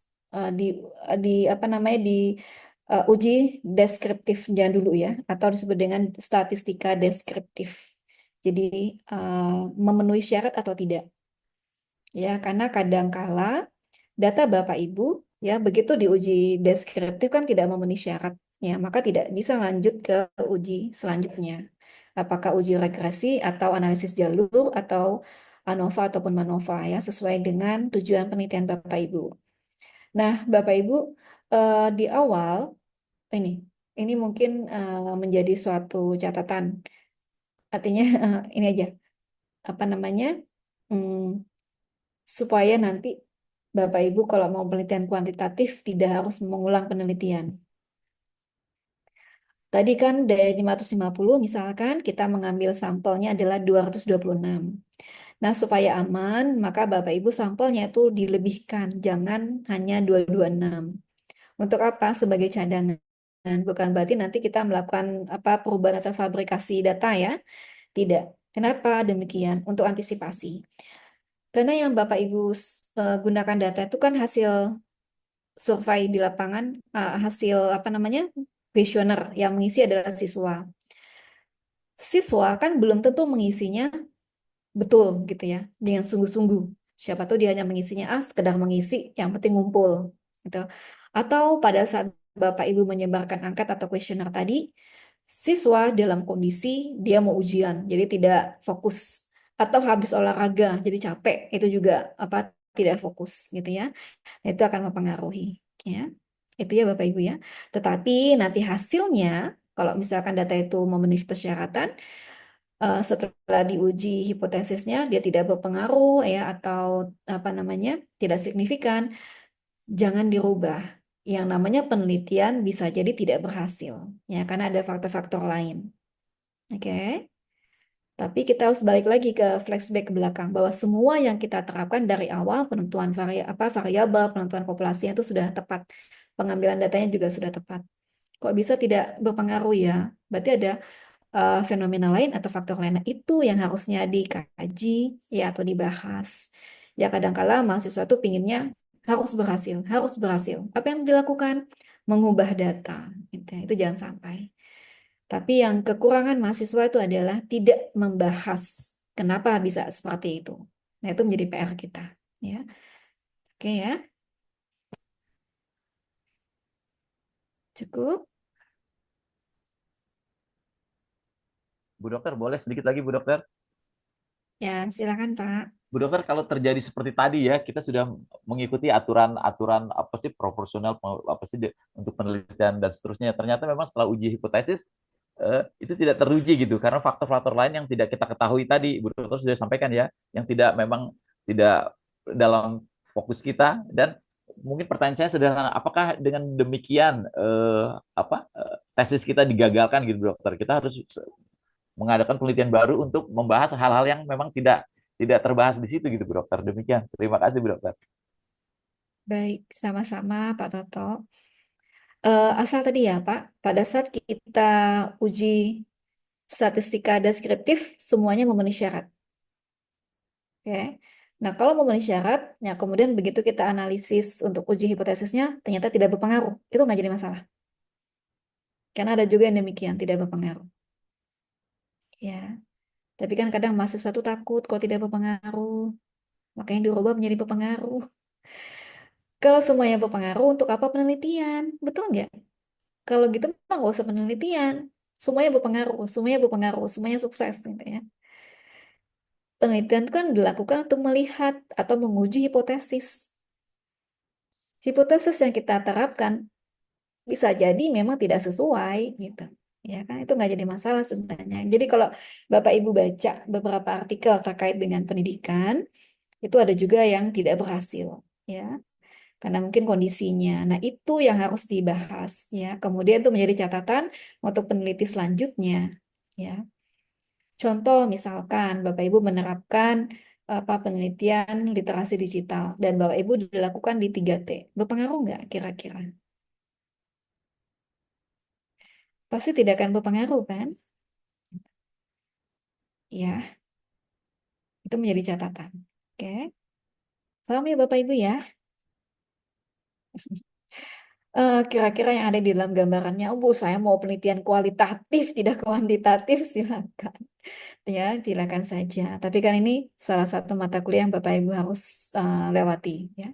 di apa namanya di uji deskriptifnya dulu ya, atau disebut dengan statistika deskriptif. Jadi memenuhi syarat atau tidak. Ya, karena kadangkala data Bapak Ibu ya begitu diuji deskriptif kan tidak memenuhi syarat ya, maka tidak bisa lanjut ke uji selanjutnya. Apakah uji regresi atau analisis jalur atau ANOVA ataupun MANOVA ya sesuai dengan tujuan penelitian Bapak Ibu. Nah, Bapak Ibu di awal ini ini mungkin menjadi suatu catatan. Artinya ini aja apa namanya? Hmm, supaya nanti Bapak Ibu kalau mau penelitian kuantitatif tidak harus mengulang penelitian. Tadi kan dari 550 misalkan kita mengambil sampelnya adalah 226. Nah, supaya aman, maka Bapak Ibu sampelnya itu dilebihkan, jangan hanya 226. Untuk apa? Sebagai cadangan. Bukan berarti nanti kita melakukan apa perubahan atau fabrikasi data ya. Tidak. Kenapa demikian? Untuk antisipasi. Karena yang Bapak Ibu gunakan data itu kan hasil survei di lapangan, hasil apa namanya kuesioner yang mengisi adalah siswa. Siswa kan belum tentu mengisinya betul gitu ya, dengan sungguh-sungguh. Siapa tahu dia hanya mengisinya sekedar mengisi, yang penting ngumpul gitu. Atau pada saat Bapak Ibu menyebarkan angket atau kuesioner tadi, siswa dalam kondisi dia mau ujian, jadi tidak fokus atau habis olahraga, jadi capek, itu juga apa tidak fokus gitu ya. Itu akan mempengaruhi ya. Itu ya Bapak Ibu ya. Tetapi nanti hasilnya kalau misalkan data itu memenuhi persyaratan setelah diuji hipotesisnya dia tidak berpengaruh ya atau apa namanya tidak signifikan, jangan dirubah. Yang namanya penelitian bisa jadi tidak berhasil ya karena ada faktor-faktor lain. Oke. Tapi kita harus balik lagi ke flashback ke belakang bahwa semua yang kita terapkan dari awal penentuan variabel, penentuan populasinya itu sudah tepat. Pengambilan datanya juga sudah tepat. Kok bisa tidak berpengaruh ya? Berarti ada fenomena lain atau faktor lain. Nah, itu yang harusnya dikaji ya atau dibahas. Ya kadangkala mahasiswa itu pinginnya harus berhasil, harus berhasil. Apa yang dilakukan? Mengubah data. Gitu. Itu jangan sampai. Tapi yang kekurangan mahasiswa itu adalah tidak membahas kenapa bisa seperti itu. Nah, itu menjadi PR kita. Ya, oke ya, cukup. Bu Dokter, boleh sedikit lagi Bu Dokter? Ya, silakan Pak. Bu Dokter, kalau terjadi seperti tadi ya, kita sudah mengikuti aturan-aturan apa sih proporsional apa sih untuk penelitian dan seterusnya. Ternyata memang setelah uji hipotesis itu tidak teruji gitu karena faktor-faktor lain yang tidak kita ketahui tadi, Bu Dokter sudah sampaikan ya, yang tidak memang tidak dalam fokus kita. Dan mungkin pertanyaan saya sederhana, apakah dengan demikian tesis kita digagalkan gitu Bu Dokter? Kita harus mengadakan penelitian baru untuk membahas hal-hal yang memang tidak terbahas di situ gitu Bu Dokter. Demikian. Terima kasih Bu Dokter. Baik, sama-sama Pak Toto. Asal tadi ya Pak, pada saat kita uji statistika deskriptif, semuanya memenuhi syarat. Oke. Nah, kalau memenuhi syarat, ya kemudian begitu kita analisis untuk uji hipotesisnya, ternyata tidak berpengaruh. Itu nggak jadi masalah. Karena ada juga yang demikian, tidak berpengaruh. Ya, tapi kan kadang mahasiswa itu takut kalau tidak berpengaruh. Makanya dirubah menjadi berpengaruh. Kalau semuanya berpengaruh, untuk apa penelitian? Betul nggak? Kalau gitu, mah nggak usah penelitian. Semuanya berpengaruh, semuanya berpengaruh, semuanya sukses. Gitu ya. Penelitian itu kan dilakukan untuk melihat atau menguji hipotesis. hipotesis yang kita terapkan bisa jadi memang tidak sesuai gitu. Ya kan itu nggak jadi masalah sebenarnya. Jadi kalau Bapak Ibu baca beberapa artikel terkait dengan pendidikan, itu ada juga yang tidak berhasil, ya. Karena mungkin kondisinya. Nah, itu yang harus dibahas, ya. Kemudian itu menjadi catatan untuk peneliti selanjutnya, ya. Contoh misalkan Bapak Ibu menerapkan penelitian literasi digital dan Bapak Ibu dilakukan di 3T. Berpengaruh nggak kira-kira? Pasti tidak akan berpengaruh kan? Ya, itu menjadi catatan. Oke. Paham ya Bapak Ibu ya? Kira-kira yang ada di dalam gambarannya, oh Bu, saya mau penelitian kualitatif, tidak kuantitatif, silakan. Ya, silakan saja. Tapi kan ini salah satu mata kuliah yang Bapak Ibu harus lewati, ya.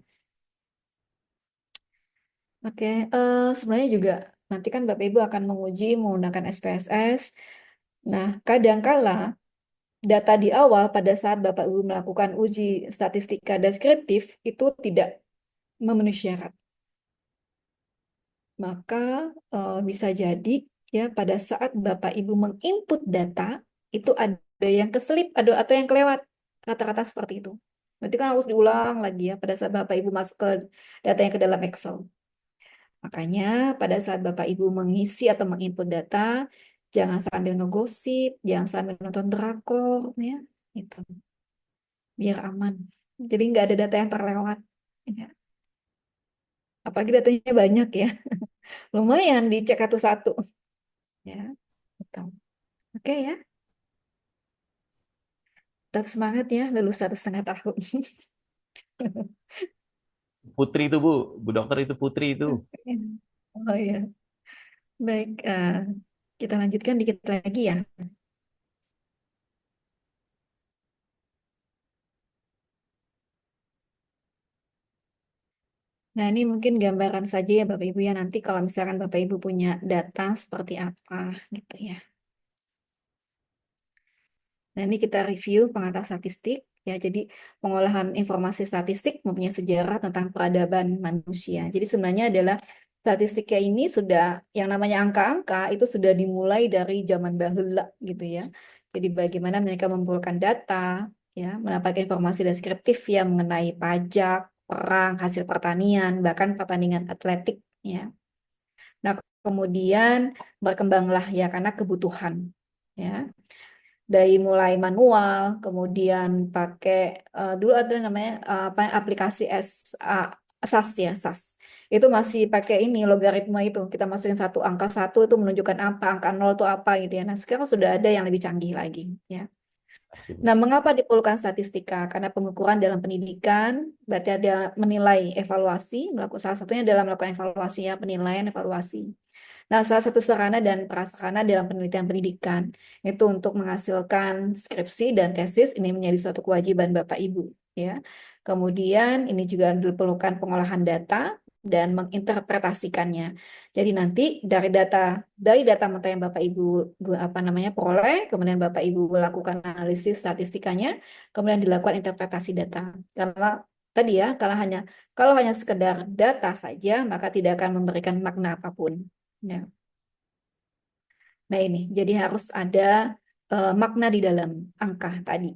Oke, sebenarnya juga nanti kan Bapak Ibu akan menguji menggunakan SPSS. Nah, kadangkala data di awal pada saat Bapak Ibu melakukan uji statistika deskriptif itu tidak memenuhi syarat. Maka bisa jadi ya pada saat Bapak Ibu menginput data itu ada yang keselip atau yang kelewat, rata-rata seperti itu. Berarti kan harus diulang lagi ya pada saat Bapak Ibu masuk ke datanya ke dalam Excel. Makanya pada saat Bapak Ibu mengisi atau menginput data, jangan sambil ngegosip, jangan sambil nonton drakor ya, itu biar aman. Jadi nggak ada data yang terlewat. Ya. Apalagi datanya banyak ya, lumayan dicek satu-satu. Ya, betul. Oke ya, tetap semangat ya, lulus 1,5 tahun. Putri itu Bu, Bu Dokter itu Putri itu. Oh ya, baik. Kita lanjutkan dikit lagi ya. Nah, ini mungkin gambaran saja ya Bapak Ibu ya. Nanti kalau misalkan Bapak Ibu punya data seperti apa gitu ya. Nah, ini kita review pengantar statistik ya. Jadi pengolahan informasi statistik mempunyai sejarah tentang peradaban manusia. Jadi sebenarnya adalah statistika ini sudah yang namanya angka-angka itu sudah dimulai dari zaman bahula gitu ya. Jadi bagaimana mereka mengumpulkan data ya, mendapatkan informasi deskriptif ya mengenai pajak, perang, hasil pertanian, bahkan pertandingan atletik ya. Nah, kemudian berkembanglah ya karena kebutuhan ya dari mulai manual, kemudian pakai dulu ada namanya aplikasi SAS ya SAS. Itu masih pakai ini logaritma itu. Kita masukin satu angka satu itu menunjukkan apa, angka nol itu apa gitu ya. Nah sekarang sudah ada yang lebih canggih lagi ya. Nah, mengapa diperlukan statistika? Karena pengukuran dalam pendidikan berarti ada menilai evaluasi, melakukan salah satunya dalam melakukan evaluasi ya, penilaian evaluasi. Nah, salah satu sarana dan prasarana dalam penelitian pendidikan itu untuk menghasilkan skripsi dan tesis ini menjadi suatu kewajiban Bapak Ibu ya. Kemudian ini juga diperlukan pengolahan data dan menginterpretasikannya. Jadi nanti dari data mentah yang Bapak Ibu peroleh, kemudian Bapak Ibu lakukan analisis statistikanya, kemudian dilakukan interpretasi data. Karena tadi ya, kalau hanya sekedar data saja, maka tidak akan memberikan makna apapun. Ya. Nah ini, jadi harus ada makna di dalam angka tadi.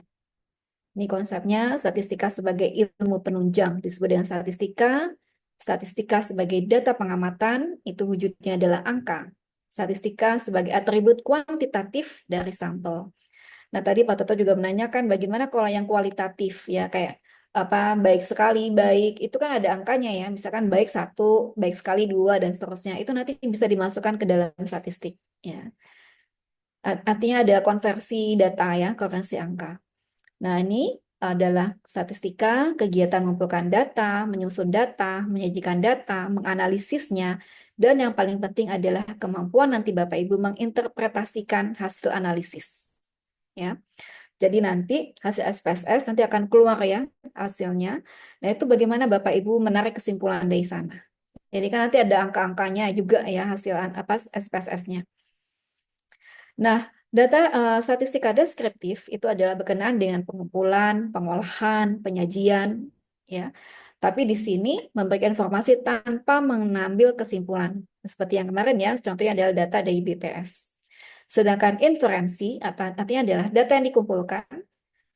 Ini konsepnya statistika sebagai ilmu penunjang disebut dengan statistika. Statistika sebagai data pengamatan itu wujudnya adalah angka. Statistika sebagai atribut kuantitatif dari sampel. Nah tadi Pak Toto juga menanyakan bagaimana kalau yang kualitatif ya kayak apa baik sekali baik itu kan ada angkanya ya misalkan baik 1, baik sekali 2 dan seterusnya itu nanti bisa dimasukkan ke dalam statistik ya. Artinya ada konversi data ya, konversi angka. Nah, ini adalah statistika, kegiatan mengumpulkan data, menyusun data, menyajikan data, menganalisisnya, dan yang paling penting adalah kemampuan nanti Bapak Ibu menginterpretasikan hasil analisis. Ya. Jadi nanti hasil SPSS nanti akan keluar ya hasilnya. Nah, itu bagaimana Bapak Ibu menarik kesimpulan dari sana. Jadi kan nanti ada angka-angkanya juga ya hasil SPSS-nya. Nah, data statistika deskriptif itu adalah berkenaan dengan pengumpulan, pengolahan, penyajian, ya, Tapi di sini memberikan informasi tanpa mengambil kesimpulan. Seperti yang kemarin ya, contohnya adalah data dari BPS. Sedangkan inferensi artinya adalah data yang dikumpulkan,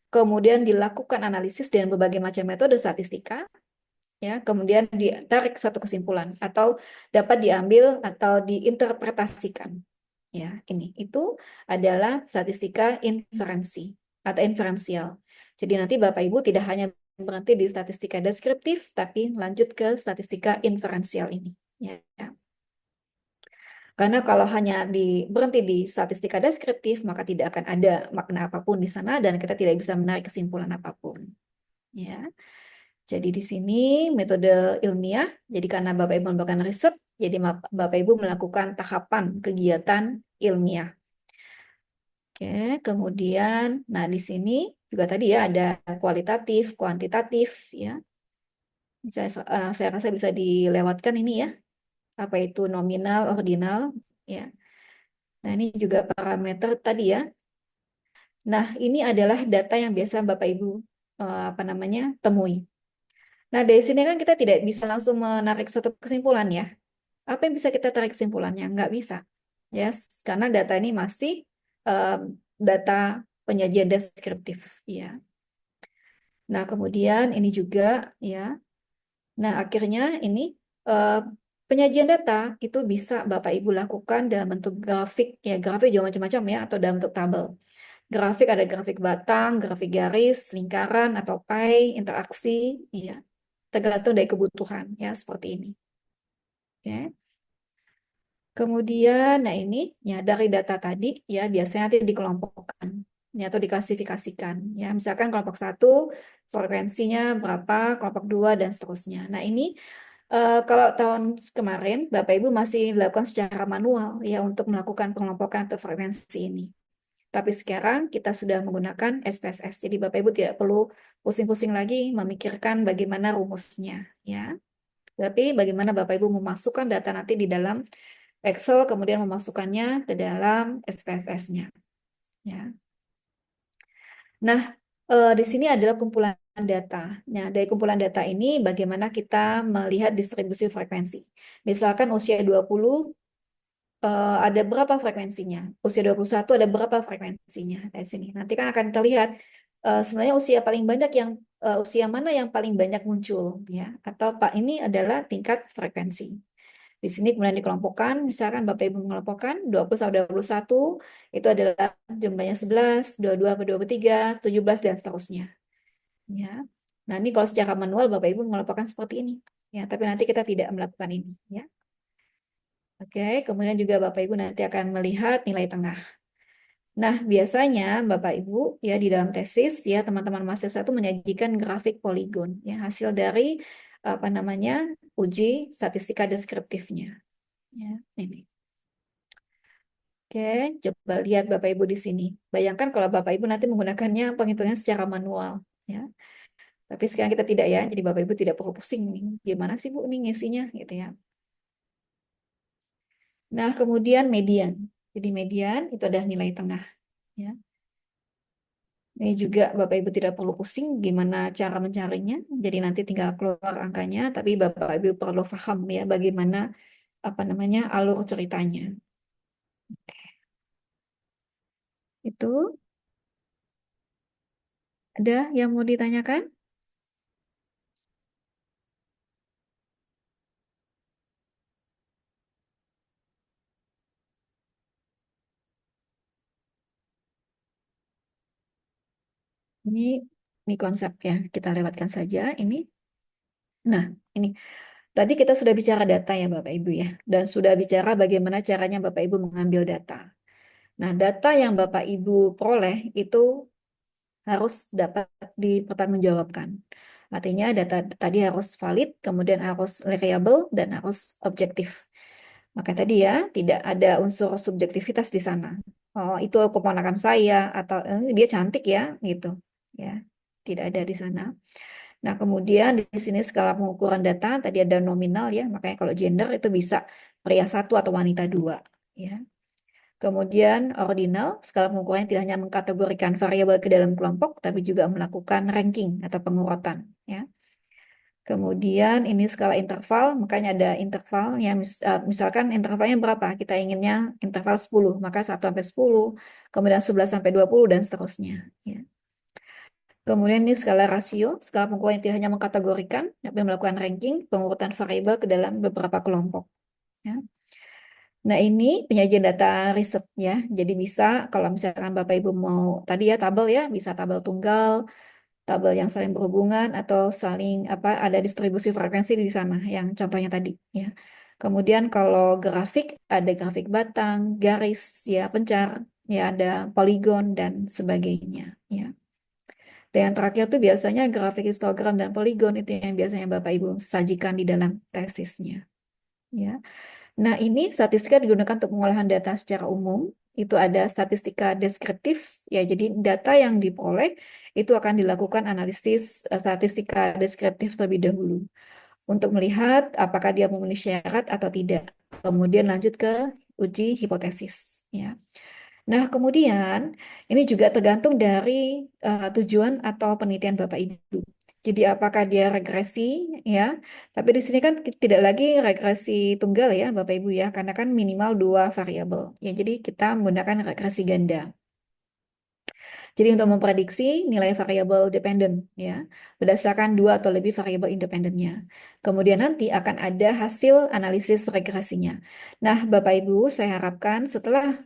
kemudian dilakukan analisis dengan berbagai macam metode statistika, ya, kemudian ditarik satu kesimpulan atau dapat diambil atau diinterpretasikan. Ya, itu adalah statistika inferensi atau inferensial. Jadi nanti Bapak Ibu tidak hanya berhenti di statistika deskriptif, tapi lanjut ke statistika inferensial ini. Ya. Karena kalau hanya berhenti di statistika deskriptif, maka tidak akan ada makna apapun di sana dan kita tidak bisa menarik kesimpulan apapun. Ya. Jadi di sini metode ilmiah, jadi karena Bapak Ibu melakukan riset, jadi Bapak Ibu melakukan tahapan kegiatan ilmiah. Oke, kemudian, nah di sini juga tadi ya ada kualitatif, kuantitatif, ya. Saya rasa bisa dilewatkan ini ya, apa itu nominal, ordinal, ya. Nah ini juga parameter tadi ya. Nah ini adalah data yang biasa Bapak Ibu temui. Nah dari sini kan kita tidak bisa langsung menarik satu kesimpulan ya. Apa yang bisa kita tarik kesimpulannya? Nggak bisa, yes, karena data ini masih data penyajian deskriptif, ya. Nah, kemudian ini juga, ya. Nah, akhirnya ini penyajian data itu bisa Bapak Ibu lakukan dalam bentuk grafik, ya. Grafik juga macam-macam ya, atau dalam bentuk tabel. Grafik ada grafik batang, grafik garis, lingkaran atau pie, interaksi, ya. Tergantung dari kebutuhan, ya, seperti ini. Oke. Kemudian, nah ini ya dari data tadi ya biasanya nanti dikelompokkan ya atau diklasifikasikan ya. Misalkan kelompok 1 frekuensinya berapa, kelompok 2 dan seterusnya. Nah ini kalau tahun kemarin Bapak Ibu masih dilakukan secara manual ya untuk melakukan pengelompokan atau frekuensi ini. Tapi sekarang kita sudah menggunakan SPSS. Jadi Bapak Ibu tidak perlu pusing-pusing lagi memikirkan bagaimana rumusnya ya. Tapi bagaimana Bapak Ibu memasukkan data nanti di dalam Excel, kemudian memasukkannya ke dalam SPSS-nya. Ya. Nah, di sini adalah kumpulan data. Nah, dari kumpulan data ini bagaimana kita melihat distribusi frekuensi. Misalkan usia 20 ada berapa frekuensinya? Usia 21 ada berapa frekuensinya dari sini. Nanti kan akan terlihat sebenarnya usia mana yang paling banyak muncul ya, atau Pak ini adalah tingkat frekuensi. Di sini kemudian dikelompokkan, misalkan Bapak Ibu mengelompokkan 20 sampai 21, itu adalah jumlahnya 11, 22 sampai 23, 17, dan seterusnya. Ya. Nah, ini kalau secara manual Bapak Ibu mengelompokkan seperti ini. Ya, tapi nanti kita tidak melakukan ini. Ya. Oke, kemudian juga Bapak Ibu nanti akan melihat nilai tengah. Nah, biasanya Bapak Ibu ya di dalam tesis ya teman-teman mahasiswa itu menyajikan grafik poligon ya hasil dari uji statistika deskriptifnya. Ya, ini. Oke, coba lihat Bapak Ibu di sini. Bayangkan kalau Bapak Ibu nanti menggunakannya penghitungan secara manual, ya. Tapi sekarang kita tidak ya, jadi Bapak Ibu tidak perlu pusing nih. Gimana sih Bu nih ngisinya, gitu ya. Nah, kemudian median. Jadi median itu adalah nilai tengah, ya. Ini juga Bapak Ibu tidak perlu pusing gimana cara mencarinya. Jadi nanti tinggal keluar angkanya, tapi Bapak Ibu perlu paham ya bagaimana alur ceritanya. Itu ada yang mau ditanyakan? Ini konsep ya, kita lewatkan saja ini. Nah, ini tadi kita sudah bicara data ya Bapak Ibu ya, dan sudah bicara bagaimana caranya Bapak Ibu mengambil data. Nah, data yang Bapak Ibu peroleh itu harus dapat dipertanggungjawabkan. Artinya data tadi harus valid, kemudian harus reliable, dan harus objektif. Maka tadi ya, tidak ada unsur subjektivitas di sana. Oh, itu keponakan saya, atau dia cantik ya, gitu. Ya, tidak ada di sana. Nah, kemudian di sini skala pengukuran data, tadi ada nominal ya, makanya kalau gender itu bisa pria 1 atau wanita 2. Ya. Kemudian ordinal, skala pengukurannya tidak hanya mengkategorikan variabel ke dalam kelompok, tapi juga melakukan ranking atau pengurutan. Ya. Kemudian ini skala interval, makanya ada intervalnya. Misalkan intervalnya berapa? Kita inginnya interval 10, maka 1 sampai 10, kemudian 11 sampai 20 dan seterusnya. Ya. Kemudian ini skala rasio, skala pengukuran yang tidak hanya mengkategorikan, tapi melakukan ranking pengurutan variabel ke dalam beberapa kelompok. Ya. Nah, ini penyajian data riset ya. Jadi bisa kalau misalkan Bapak Ibu mau tadi ya tabel ya, bisa tabel tunggal, tabel yang saling berhubungan atau saling ada distribusi frekuensi di sana yang contohnya tadi ya. Kemudian kalau grafik ada grafik batang, garis ya, pencar, ya ada poligon dan sebagainya ya. Dan yang terakhir tuh biasanya grafik histogram dan poligon itu yang biasanya Bapak Ibu sajikan di dalam tesisnya ya. Nah, ini statistika digunakan untuk pengolahan data secara umum. Itu ada statistika deskriptif, ya. Jadi data yang diperoleh itu akan dilakukan analisis statistika deskriptif terlebih dahulu untuk melihat apakah dia memenuhi syarat atau tidak. Kemudian lanjut ke uji hipotesis, ya. Nah, kemudian ini juga tergantung dari tujuan atau penelitian Bapak Ibu. Jadi apakah dia regresi ya? Tapi di sini kan tidak lagi regresi tunggal ya Bapak Ibu ya, karena kan minimal 2 variabel. Ya, jadi kita menggunakan regresi ganda. Jadi untuk memprediksi nilai variabel dependen ya, berdasarkan 2 atau lebih variabel independennya. Kemudian nanti akan ada hasil analisis regresinya. Nah, Bapak Ibu, saya harapkan setelah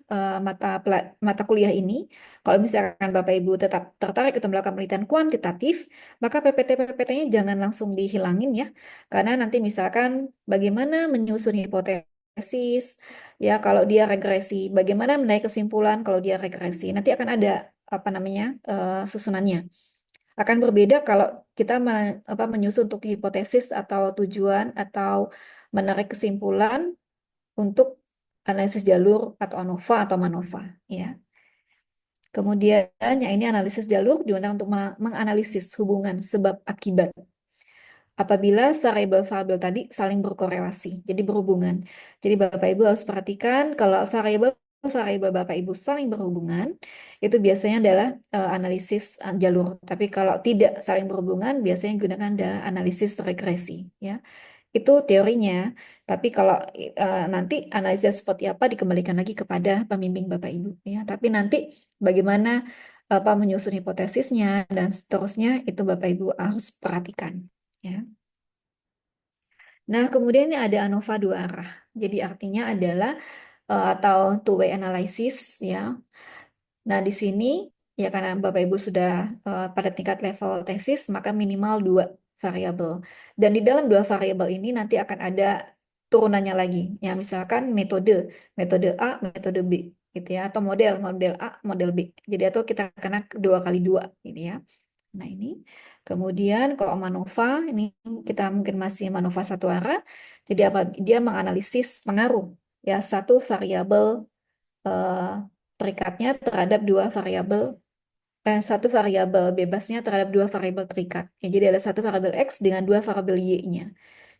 mata kuliah ini, kalau misalkan Bapak Ibu tetap tertarik untuk melakukan penelitian kuantitatif, maka PPT-PPT-nya jangan langsung dihilangin ya. Karena nanti misalkan bagaimana menyusun hipotesis, ya kalau dia regresi, bagaimana menaik kesimpulan kalau dia regresi. Nanti akan ada susunannya akan berbeda kalau kita menyusun untuk hipotesis atau tujuan atau menarik kesimpulan untuk analisis jalur atau ANOVA atau MANOVA ya. Kemudian yang ini analisis jalur digunakan untuk menganalisis hubungan sebab akibat apabila variabel-variabel tadi saling berkorelasi, jadi berhubungan. Jadi Bapak Ibu harus perhatikan kalau variabel Bapak Ibu saling berhubungan, itu biasanya adalah analisis jalur. Tapi kalau tidak saling berhubungan, biasanya digunakan adalah analisis regresi. Ya, itu teorinya. Tapi kalau nanti analisis seperti apa dikembalikan lagi kepada pembimbing Bapak Ibu. Ya, tapi nanti bagaimana menyusun hipotesisnya dan seterusnya itu Bapak Ibu harus perhatikan. Ya. Nah, kemudian ini ada ANOVA 2 arah. Jadi artinya adalah atau two-way analysis ya. Nah, di sini ya karena Bapak Ibu sudah pada tingkat level tesis, maka minimal 2 variabel. Dan di dalam 2 variabel ini nanti akan ada turunannya lagi. Ya, misalkan metode A, metode B gitu ya, atau model A, model B. Jadi atau kita kena 2 kali 2 gitu ya. Nah, ini. Kemudian kalau MANOVA, ini kita mungkin masih MANOVA 1 arah. Jadi apa? Dia menganalisis pengaruh ya satu variabel terikatnya terhadap 2 variabel satu variabel bebasnya terhadap 2 variabel terikat. Ya, jadi ada satu variabel X dengan 2 variabel Y-nya.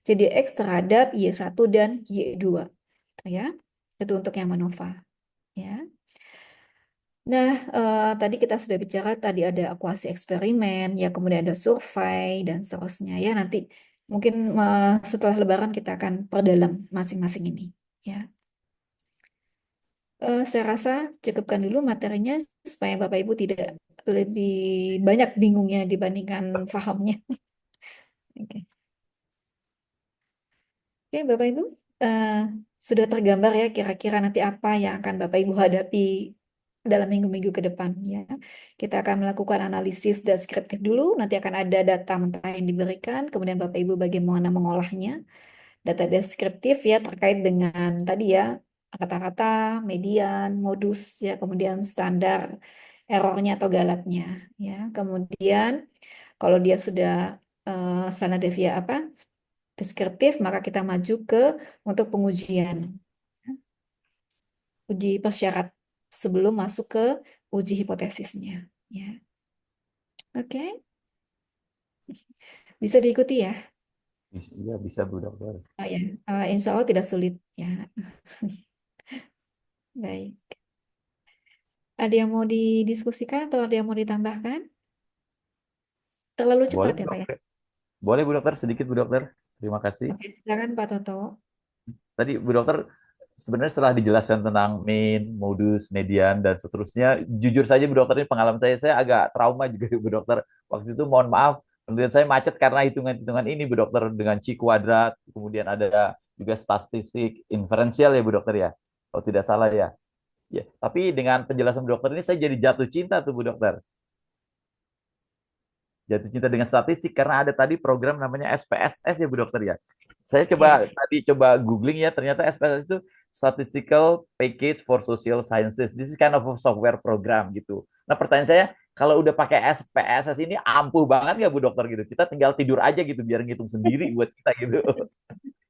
Jadi X terhadap Y1 dan Y2. Ya. Itu untuk yang MANOVA. Ya. Nah, tadi kita sudah bicara, tadi ada akuasi eksperimen, ya kemudian ada survei, dan seterusnya. Ya, nanti mungkin setelah Lebaran kita akan perdalam masing-masing ini. Ya, saya rasa cukupkan dulu materinya supaya Bapak Ibu tidak lebih banyak bingungnya dibandingkan pahamnya. Oke, Oke, Bapak Ibu, eh, sudah tergambar ya kira-kira nanti apa yang akan Bapak Ibu hadapi dalam minggu-minggu ke depan ya. Kita akan melakukan analisis deskriptif dulu, nanti akan ada data mentah yang diberikan, kemudian Bapak Ibu bagaimana mengolahnya. Data deskriptif ya terkait dengan tadi ya kata-kata, median, modus ya, kemudian standar errornya atau galatnya ya. Kemudian kalau dia sudah standar devia deskriptif, maka kita maju ke untuk pengujian. Uji persyarat sebelum masuk ke uji hipotesisnya. Ya. Oke, bisa diikuti ya. Iya, bisa Bu Dokter. Oh ya, insya Allah tidak sulit ya. Baik. Ada yang mau didiskusikan atau ada yang mau ditambahkan? Terlalu cepat Boleh ya Pak ya? Dokter. Boleh Bu Dokter, sedikit Bu Dokter. Terima kasih. Oke, silakan Pak Toto. Tadi Bu Dokter sebenarnya setelah dijelaskan tentang mean, modus, median, dan seterusnya, jujur saja Bu Dokter, ini pengalaman saya agak trauma juga Bu Dokter. Waktu itu mohon maaf, penelitian saya macet karena hitungan-hitungan ini Bu Dokter, dengan Chi kuadrat, kemudian ada juga statistik inferensial ya Bu Dokter ya, kalau tidak salah ya. Ya, tapi dengan penjelasan Bu Dokter ini saya jadi jatuh cinta tuh Bu Dokter. Jatuh cinta dengan statistik karena ada tadi program namanya SPSS ya Bu Dokter ya. Saya Ya. coba googling ya, ternyata SPSS itu Statistical Package for Social Sciences. This is kind of a software program gitu. Nah pertanyaan saya, kalau udah pakai SPSS ini ampuh banget nggak Bu Dokter gitu? Kita tinggal tidur aja gitu biar ngitung sendiri buat kita gitu.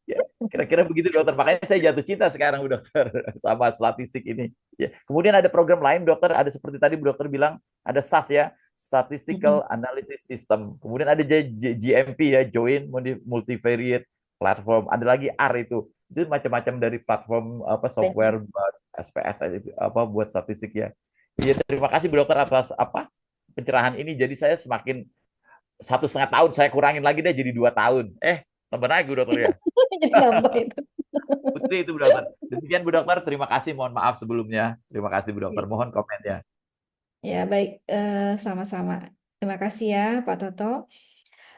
Ya, kira-kira begitu dokter. Makanya saya jatuh cinta sekarang Bu Dokter sama statistik ini. Ya. Kemudian ada program lain dokter, ada seperti tadi Bu Dokter bilang, ada SAS ya, Statistical Analysis System. Kemudian ada GMP ya, Joint Multivariate Platform. Ada lagi R itu. Itu macam-macam dari platform apa software Banyak. buat SPS itu apa buat statistik ya. Iya, terima kasih Bu Dokter atas apa pencerahan ini. Jadi saya semakin 1,5 tahun saya kurangin lagi deh jadi 2 tahun. Tambah lagi Bu Dokter ya. Jadi nambah itu. Putri itu Bu Dokter. Demikian Bu Dokter, terima kasih. Mohon maaf sebelumnya. Terima kasih Bu Dokter. Mohon komennya. Ya, baik. Sama-sama. Terima kasih ya, Pak Toto.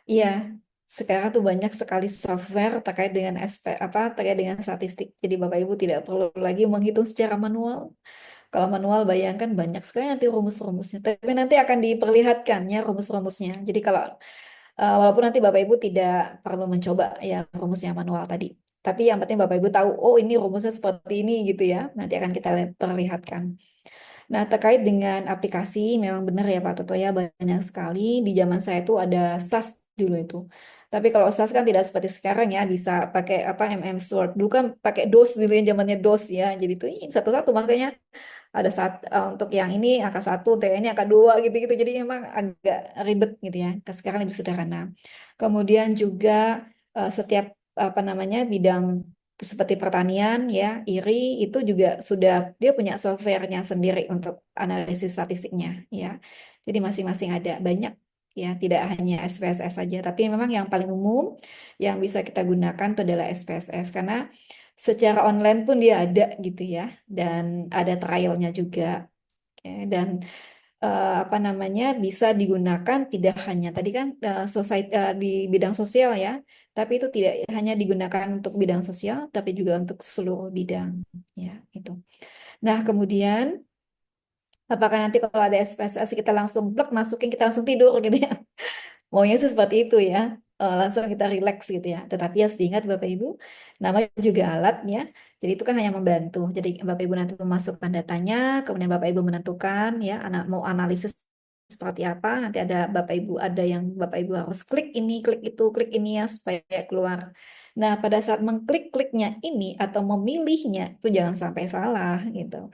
Iya, sekarang tuh banyak sekali software terkait dengan terkait dengan statistik. Jadi Bapak Ibu tidak perlu lagi menghitung secara manual. Kalau manual bayangkan banyak sekali nanti rumus-rumusnya. Tapi nanti akan diperlihatkan ya rumus-rumusnya. Jadi kalau walaupun nanti Bapak Ibu tidak perlu mencoba ya rumusnya manual tadi. Tapi yang penting Bapak Ibu tahu, oh ini rumusnya seperti ini gitu ya. Nanti akan kita perlihatkan. Nah, terkait dengan aplikasi, memang benar ya Pak Toto ya, banyak sekali. Di zaman saya itu ada SAS dulu itu. Tapi kalau SAS kan tidak seperti sekarang ya, bisa pakai apa MS Word. Dulu kan pakai DOS dulu ya, zamannya DOS ya. Jadi itu satu-satu, makanya ada untuk yang ini angka 1, untuk yang ini angka 2 gitu-gitu. Jadi memang agak ribet gitu ya. Sekarang lebih sederhana. Kemudian juga setiap apa namanya bidang seperti pertanian ya, IRI itu juga sudah dia punya softwarenya sendiri untuk analisis statistiknya ya. Jadi masing-masing ada banyak ya, tidak hanya SPSS saja, tapi memang yang paling umum yang bisa kita gunakan itu adalah SPSS karena secara online pun dia ada gitu ya, dan ada trialnya juga. Oke, dan apa namanya bisa digunakan tidak hanya tadi kan di bidang sosial ya, tapi itu tidak hanya digunakan untuk bidang sosial, tapi juga untuk seluruh bidang ya itu. Nah kemudian apakah nanti kalau ada SPSS kita langsung blok masukin kita langsung tidur gitu ya? Maunya sih seperti itu ya. Langsung kita relax gitu ya. Tetapi harus diingat Bapak Ibu, namanya juga alat ya. Jadi itu kan hanya membantu. Jadi Bapak Ibu nanti memasukkan datanya, kemudian Bapak Ibu menentukan ya, mau analisis seperti apa. Nanti ada Bapak Ibu ada yang Bapak Ibu harus klik ini, klik itu, klik ini ya supaya keluar. Nah, pada saat mengklik-kliknya ini atau memilihnya itu jangan sampai salah gitu.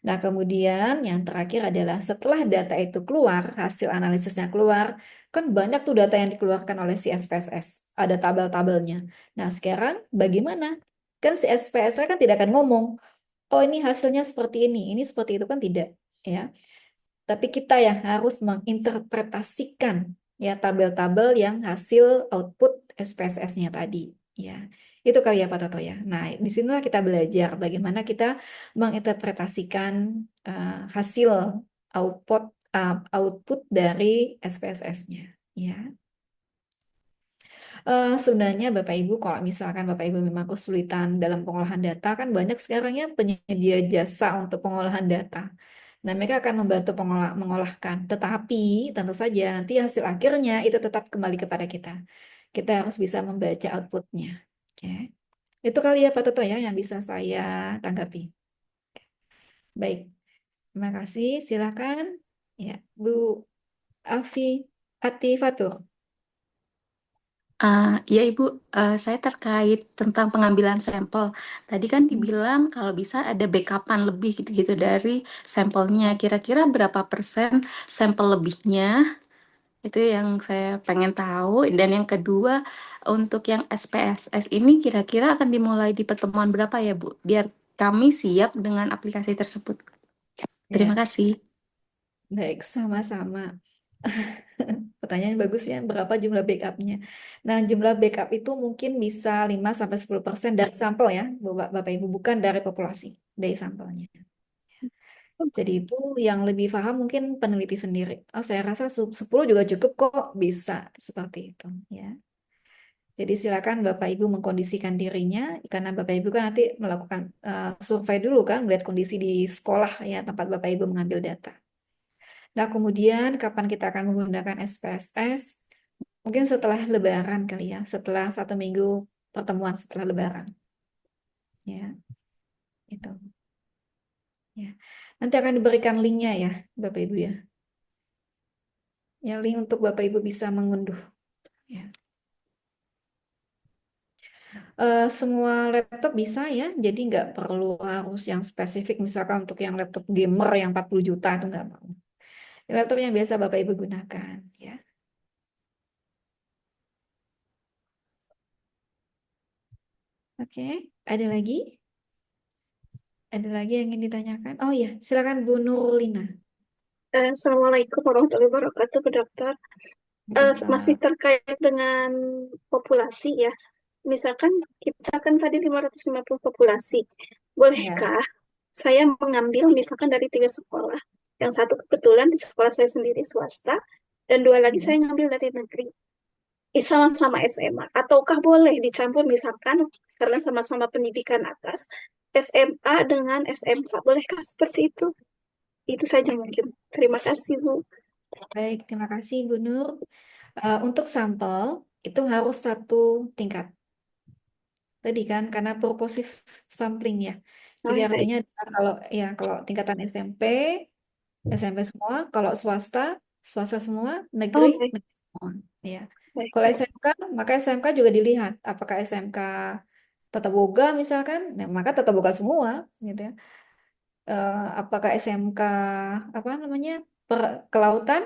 Nah, kemudian yang terakhir adalah setelah data itu keluar, hasil analisisnya keluar, kan banyak tuh data yang dikeluarkan oleh si SPSS. Ada tabel-tabelnya. Nah, sekarang bagaimana? Kan si SPSS kan tidak akan ngomong, oh ini hasilnya seperti ini seperti itu kan tidak. Ya. Tapi kita yang harus menginterpretasikan ya tabel-tabel yang hasil output SPSS-nya tadi. Ya. Itu kali ya Pak Toto ya. Nah, di sinilah kita belajar bagaimana kita menginterpretasikan hasil output output dari SPSS-nya. Ya. Sebenarnya Bapak Ibu, kalau misalkan Bapak Ibu memang kesulitan dalam pengolahan data, kan banyak sekarang ya penyedia jasa untuk pengolahan data. Nah, mereka akan membantu mengolahkan. Tetapi tentu saja nanti hasil akhirnya itu tetap kembali kepada kita. Kita harus bisa membaca outputnya. Oke. Itu kali ya Pak Toto ya yang bisa saya tanggapi. Baik, terima kasih. Silakan. Ya, Bu Afi Atifatur. Ya Ibu, saya terkait tentang pengambilan sampel. Tadi kan dibilang kalau bisa ada backupan lebih gitu-gitu dari sampelnya. Kira-kira berapa persen sampel lebihnya? Itu yang saya pengen tahu. Dan yang kedua, untuk yang SPSS ini kira-kira akan dimulai di pertemuan berapa ya Bu? Biar kami siap dengan aplikasi tersebut. Terima Ya, kasih. baik, sama-sama. Pertanyaan bagus ya, berapa jumlah backupnya? Nah, jumlah backup itu mungkin bisa 5-10% dari sampel ya, Bapak Ibu, bukan dari populasi, dari sampelnya. Jadi itu yang lebih paham mungkin peneliti sendiri. Oh, saya rasa 10 juga cukup kok, bisa seperti itu ya. Jadi silakan Bapak Ibu mengkondisikan dirinya, karena Bapak Ibu kan nanti melakukan survei dulu kan, melihat kondisi di sekolah ya, tempat Bapak Ibu mengambil data. Nah, kemudian kapan kita akan menggunakan SPSS? Mungkin setelah Lebaran kali ya, setelah 1 minggu pertemuan setelah Lebaran. Ya, itu. Ya. Nanti akan diberikan linknya ya, Bapak Ibu ya. Ya, link untuk Bapak Ibu bisa mengunduh. Ya. Semua laptop bisa ya, jadi nggak perlu harus yang spesifik, misalkan untuk yang laptop gamer yang 40 juta itu nggak mau. Laptop yang biasa Bapak Ibu gunakan ya. Oke, ada lagi? Ada lagi yang ingin ditanyakan? Oh ya, silakan Bu Nurlina. Assalamualaikum warahmatullahi wabarakatuh, Bu Dokter. Masih terkait dengan populasi ya. Misalkan kita kan tadi 550 populasi. Ya. Bolehkah saya mengambil misalkan dari 3 sekolah? Yang satu kebetulan di sekolah saya sendiri swasta, dan 2 lagi saya ngambil dari negeri. Sama-sama SMA. Ataukah boleh dicampur misalkan karena sama-sama pendidikan atas, SMA dengan SMK. Bolehkah seperti itu? Itu saja mungkin. Terima kasih, Bu. Baik, terima kasih Bu Nur. Untuk sampel itu harus 1 tingkat. Tadi kan karena purposive sampling ya. Jadi Baik. artinya kalau tingkatan SMP semua, kalau swasta semua, negeri, Baik. negeri semua. Ya. Baik. Kalau SMK, maka SMK juga dilihat apakah SMK Tata Boga misalkan, nah, maka Tata Boga semua, gitu ya. Apakah SMK apa namanya kelautan,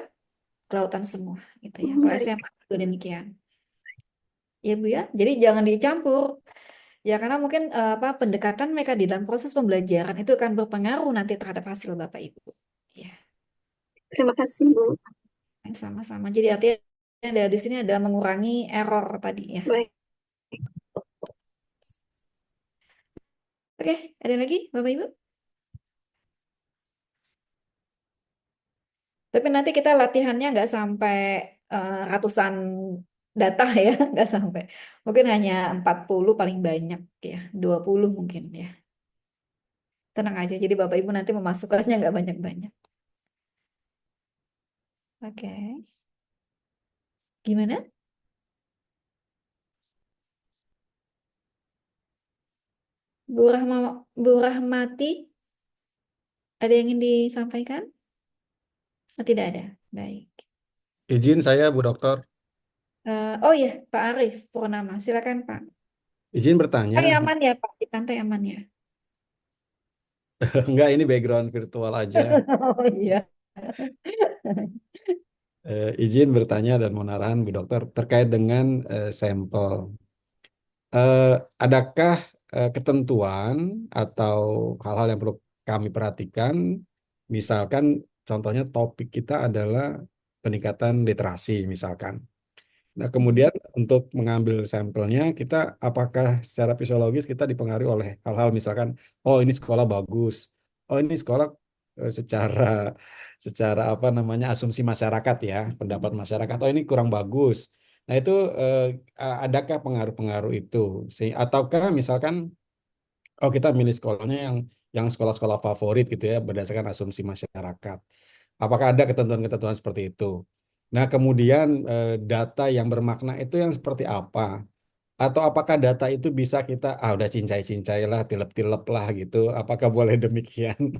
kelautan semua, gitu ya. Kalau Baik. SMA juga demikian, ya Bu ya. Jadi jangan dicampur. Ya, karena mungkin pendekatan mereka di dalam proses pembelajaran itu akan berpengaruh nanti terhadap hasil Bapak Ibu. Ya, Terima kasih, Bu. sama-sama. Jadi artinya dari sini adalah mengurangi error tadi ya. Baik. Oke, ada lagi Bapak Ibu? Tapi nanti kita latihannya nggak sampai ratusan data ya, nggak sampai. Mungkin hanya 40 paling banyak ya, 20 mungkin ya. Tenang aja, jadi Bapak Ibu nanti memasukkannya nggak banyak-banyak. Oke. Gimana? Bu Rahmati, ada yang ingin disampaikan? Oh, tidak ada. Baik. Izin saya, Bu Dokter. Oh ya, Pak Arif Purnama. Silakan Pak. Izin bertanya. Pantai aman ya Pak, di pantai aman ya. Enggak, ini background virtual aja. Oh iya. Izin bertanya dan mau arahan Bu Dokter terkait dengan sampel. Adakah ketentuan atau hal-hal yang perlu kami perhatikan? Misalkan contohnya topik kita adalah peningkatan literasi misalkan. Nah, kemudian untuk mengambil sampelnya, kita apakah secara fisiologis kita dipengaruhi oleh hal-hal misalkan, oh ini sekolah bagus, oh ini sekolah secara secara apa namanya asumsi masyarakat ya, pendapat masyarakat, oh ini kurang bagus. Nah itu adakah pengaruh-pengaruh itu? Ataukah misalkan, oh kita milih sekolahnya yang sekolah-sekolah favorit gitu ya, berdasarkan asumsi masyarakat. Apakah ada ketentuan-ketentuan seperti itu? Nah, kemudian data yang bermakna itu yang seperti apa? Atau apakah data itu bisa kita, udah cincai-cincai lah, tilep-tilep lah gitu. Apakah boleh demikian?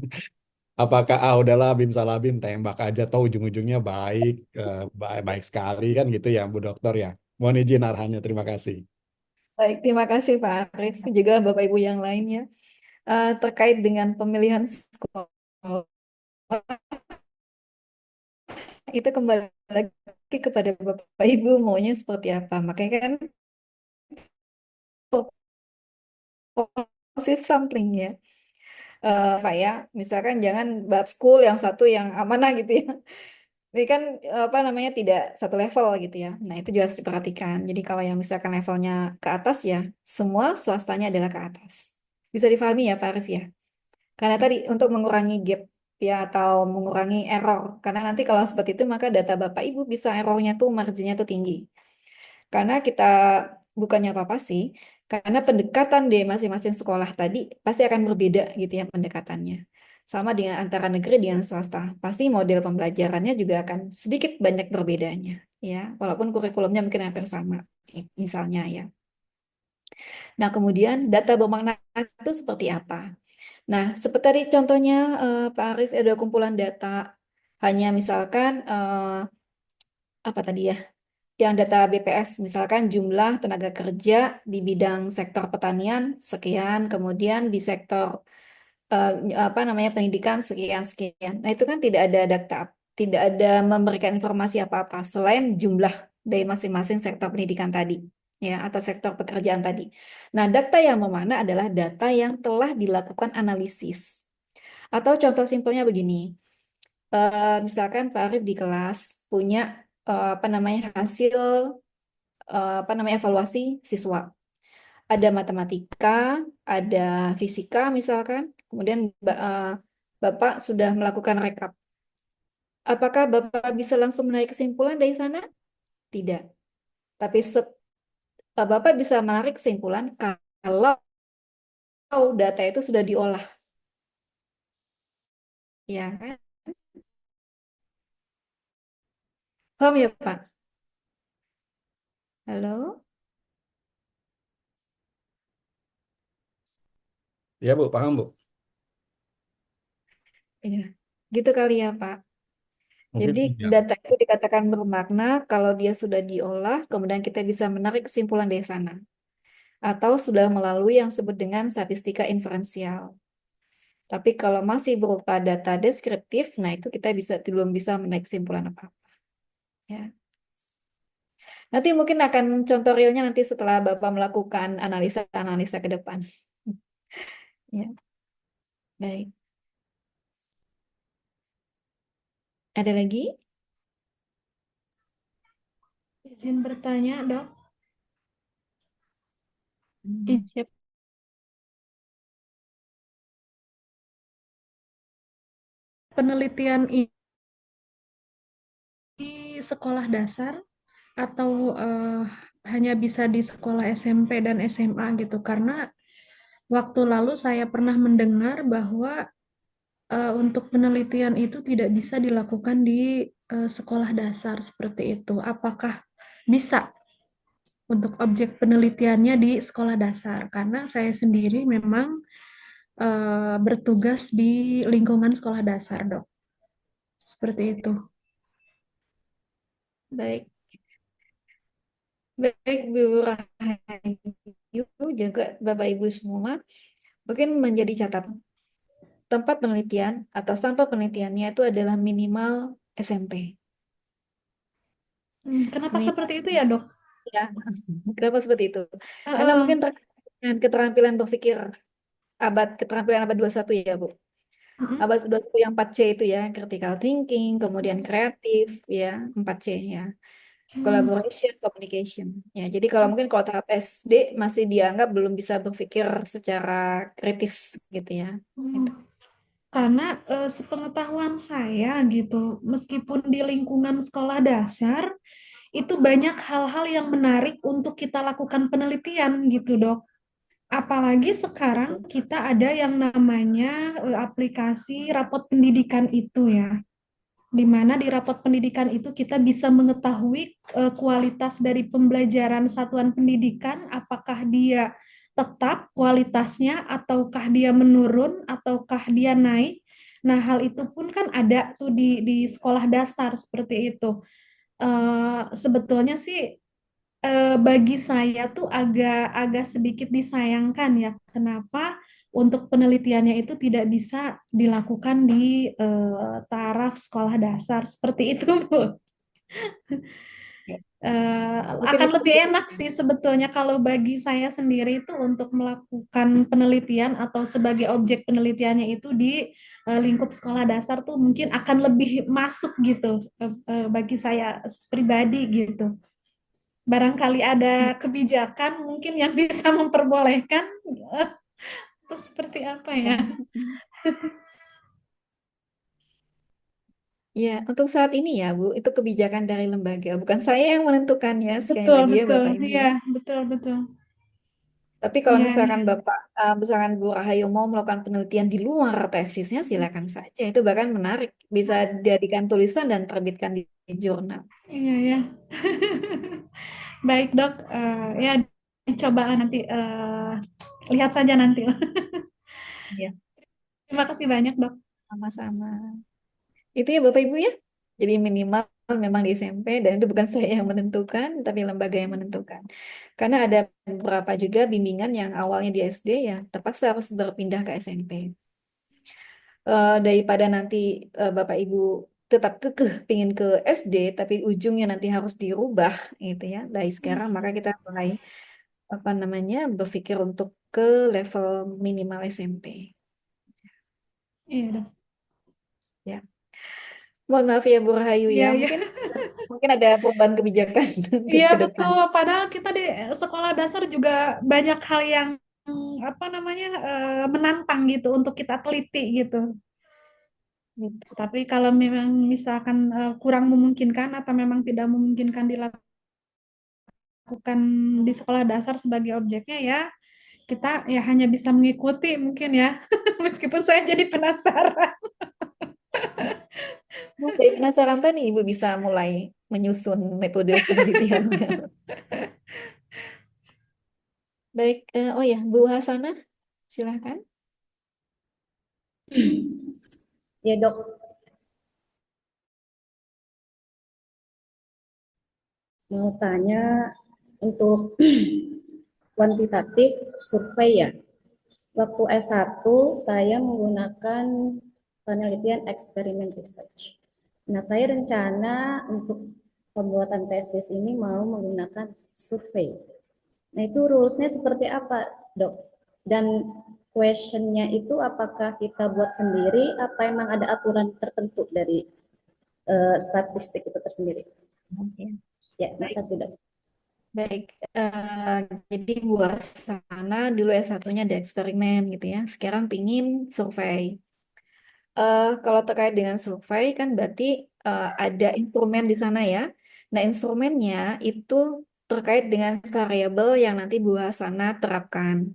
Apakah, udahlah bim salah bim, tembak aja, tahu ujung-ujungnya baik, baik sekali kan gitu ya, Bu Dokter ya. Mohon izin arahannya, terima kasih. Baik, terima kasih Pak Arif. Juga Bapak Ibu yang lainnya. Terkait dengan pemilihan sekolah, itu kembali lagi kepada Bapak Ibu maunya seperti apa. Makanya kan positive sampling ya. Pak ya, misalkan jangan school yang satu yang amanah gitu ya. Ini kan apa namanya tidak satu level gitu ya. Nah, itu juga harus diperhatikan. Jadi kalau yang misalkan levelnya ke atas ya, semua swastanya adalah ke atas. Bisa difahami ya Pak Arif ya? Karena tadi untuk mengurangi gap ya atau mengurangi error. Karena nanti kalau seperti itu maka data Bapak Ibu bisa errornya tuh marginnya tuh tinggi. Karena kita bukannya apa-apa sih, karena pendekatan di masing-masing sekolah tadi pasti akan berbeda gitu ya pendekatannya. Sama dengan antara negeri dengan swasta. Pasti model pembelajarannya juga akan sedikit banyak berbedanya ya, walaupun kurikulumnya mungkin hampir sama misalnya ya. Nah, kemudian data bermakna itu seperti apa? Nah, seperti tadi contohnya Pak Arief ada kumpulan data hanya misalkan apa tadi ya? Yang data BPS misalkan jumlah tenaga kerja di bidang sektor pertanian sekian, kemudian di sektor eh, apa namanya pendidikan sekian sekian. Nah, itu kan tidak ada data, tidak ada memberikan informasi apa-apa selain jumlah dari masing-masing sektor pendidikan tadi. Ya, atau sektor pekerjaan tadi. Nah, data yang mana adalah data yang telah dilakukan analisis. Atau contoh simpelnya begini, misalkan Pak Arif di kelas punya apa namanya hasil apa namanya evaluasi siswa. Ada matematika, ada fisika misalkan, kemudian Bapak sudah melakukan rekap. Apakah Bapak bisa langsung menarik kesimpulan dari sana? Tidak. Tapi Bapak bisa menarik kesimpulan kalau data itu sudah diolah. Ya kan? Paham ya Pak? Halo? Ya Bu, paham Bu. Iya. Gitu kali ya Pak. Mungkin Jadi siap. data itu dikatakan bermakna kalau dia sudah diolah, kemudian kita bisa menarik kesimpulan dari sana. Atau sudah melalui yang disebut dengan statistika inferensial. Tapi kalau masih berupa data deskriptif, nah itu kita belum bisa menarik kesimpulan apa-apa. Ya. Nanti mungkin akan contoh realnya nanti setelah Bapak melakukan analisa-analisa ke depan. Ya, baik. Ada lagi? Izin bertanya, Dok. Siap. Penelitian di sekolah dasar atau hanya bisa di sekolah SMP dan SMA gitu? Karena waktu lalu saya pernah mendengar bahwa untuk penelitian itu tidak bisa dilakukan di sekolah dasar seperti itu. Apakah bisa untuk objek penelitiannya di sekolah dasar? Karena saya sendiri memang bertugas di lingkungan sekolah dasar, Dok. Seperti itu. Baik. Baik, Bu Rahayu, juga Bapak Ibu semua, mungkin menjadi catatan tempat penelitian atau sampel penelitiannya itu adalah minimal SMP. Kenapa Ini seperti itu ya, Dok? ya, kenapa seperti itu? Karena Heeh. mungkin terkait dengan keterampilan berpikir keterampilan abad 21 ya, Bu. Mm-mm. Abad 21 yang 4C itu ya, critical thinking, kemudian kreatif ya, 4C ya. Hmm. Collaboration, communication. Ya, jadi kalau mungkin kalau tahap SD masih dianggap belum bisa berpikir secara kritis gitu ya. Hmm. Itu. Karena sepengetahuan saya gitu, meskipun di lingkungan sekolah dasar, itu banyak hal-hal yang menarik untuk kita lakukan penelitian gitu, Dok. Apalagi sekarang Betul. kita ada yang namanya aplikasi rapot pendidikan itu ya, di mana di rapot pendidikan itu kita bisa mengetahui kualitas dari pembelajaran satuan pendidikan, apakah dia tetap kualitasnya, ataukah dia menurun, ataukah dia naik. Nah, hal itu pun kan ada tuh di sekolah dasar seperti itu. Sebetulnya sih bagi saya tuh agak agak sedikit disayangkan ya, kenapa untuk penelitiannya itu tidak bisa dilakukan di taraf sekolah dasar seperti itu, Bu. Mungkin Akan itu lebih enak sih sebetulnya kalau bagi saya sendiri itu untuk melakukan penelitian atau sebagai objek penelitiannya itu di lingkup sekolah dasar tuh mungkin akan lebih masuk gitu bagi saya pribadi gitu. Barangkali ada kebijakan mungkin yang bisa memperbolehkan itu seperti apa ya? ya, untuk saat ini ya Bu, itu kebijakan dari lembaga, bukan saya yang menentukan ya, sekali Betul, lagi ya betul. Bapak Ibu Iya, ya. betul, betul. Tapi kalau Iya, misalkan misalkan Bu Rahayu mau melakukan penelitian di luar tesisnya, silakan saja. Itu bahkan menarik, bisa dijadikan tulisan dan terbitkan di jurnal. iya, ya. Baik, Dok. Ya, dicoba nanti. Lihat saja nanti. Ya, Terima kasih banyak, Dok. sama-sama. Itu ya Bapak Ibu ya. Jadi minimal memang di SMP dan itu bukan saya yang menentukan, tapi lembaga yang menentukan. Karena ada beberapa juga bimbingan yang awalnya di SD ya, terpaksa harus berpindah ke SMP. Daripada nanti Bapak Ibu tetap kekeh pingin ke SD, tapi ujungnya nanti harus dirubah gitu ya. Dari sekarang maka kita mulai apa namanya berpikir untuk ke level minimal SMP. Iya, Dok. Ya, mohon maaf ya Bu Rahayu Iya, ya, iya. mungkin ada perubahan kebijakan untuk Iya, ke depan. betul. Padahal kita di sekolah dasar juga banyak hal yang apa namanya menantang gitu untuk kita teliti gitu. Gitu. Tapi kalau memang misalkan kurang memungkinkan atau memang tidak memungkinkan dilakukan di sekolah dasar sebagai objeknya ya kita ya hanya bisa mengikuti mungkin ya. Meskipun saya jadi penasaran. Jadi penasaran tadi Ibu bisa mulai menyusun metode penelitiannya. Baik, oh ya Bu Hasanah, silahkan. Ya dok, mau tanya untuk kuantitatif survei ya. Waktu S1 saya menggunakan penelitian eksperimen research. Nah, saya rencana untuk pembuatan tesis ini mau menggunakan survei. Nah, itu rules-nya seperti apa, dok? Dan question-nya itu apakah kita buat sendiri, apa emang ada aturan tertentu dari statistik itu tersendiri? Oke. Ya, makasih dok. Baik, jadi Bu Hasanah dulu S1-nya ada eksperimen gitu ya. Sekarang pingin survei. Kalau terkait dengan survei kan berarti ada instrumen di sana ya. Nah, instrumennya itu terkait dengan variabel yang nanti Bu Hasanah terapkan.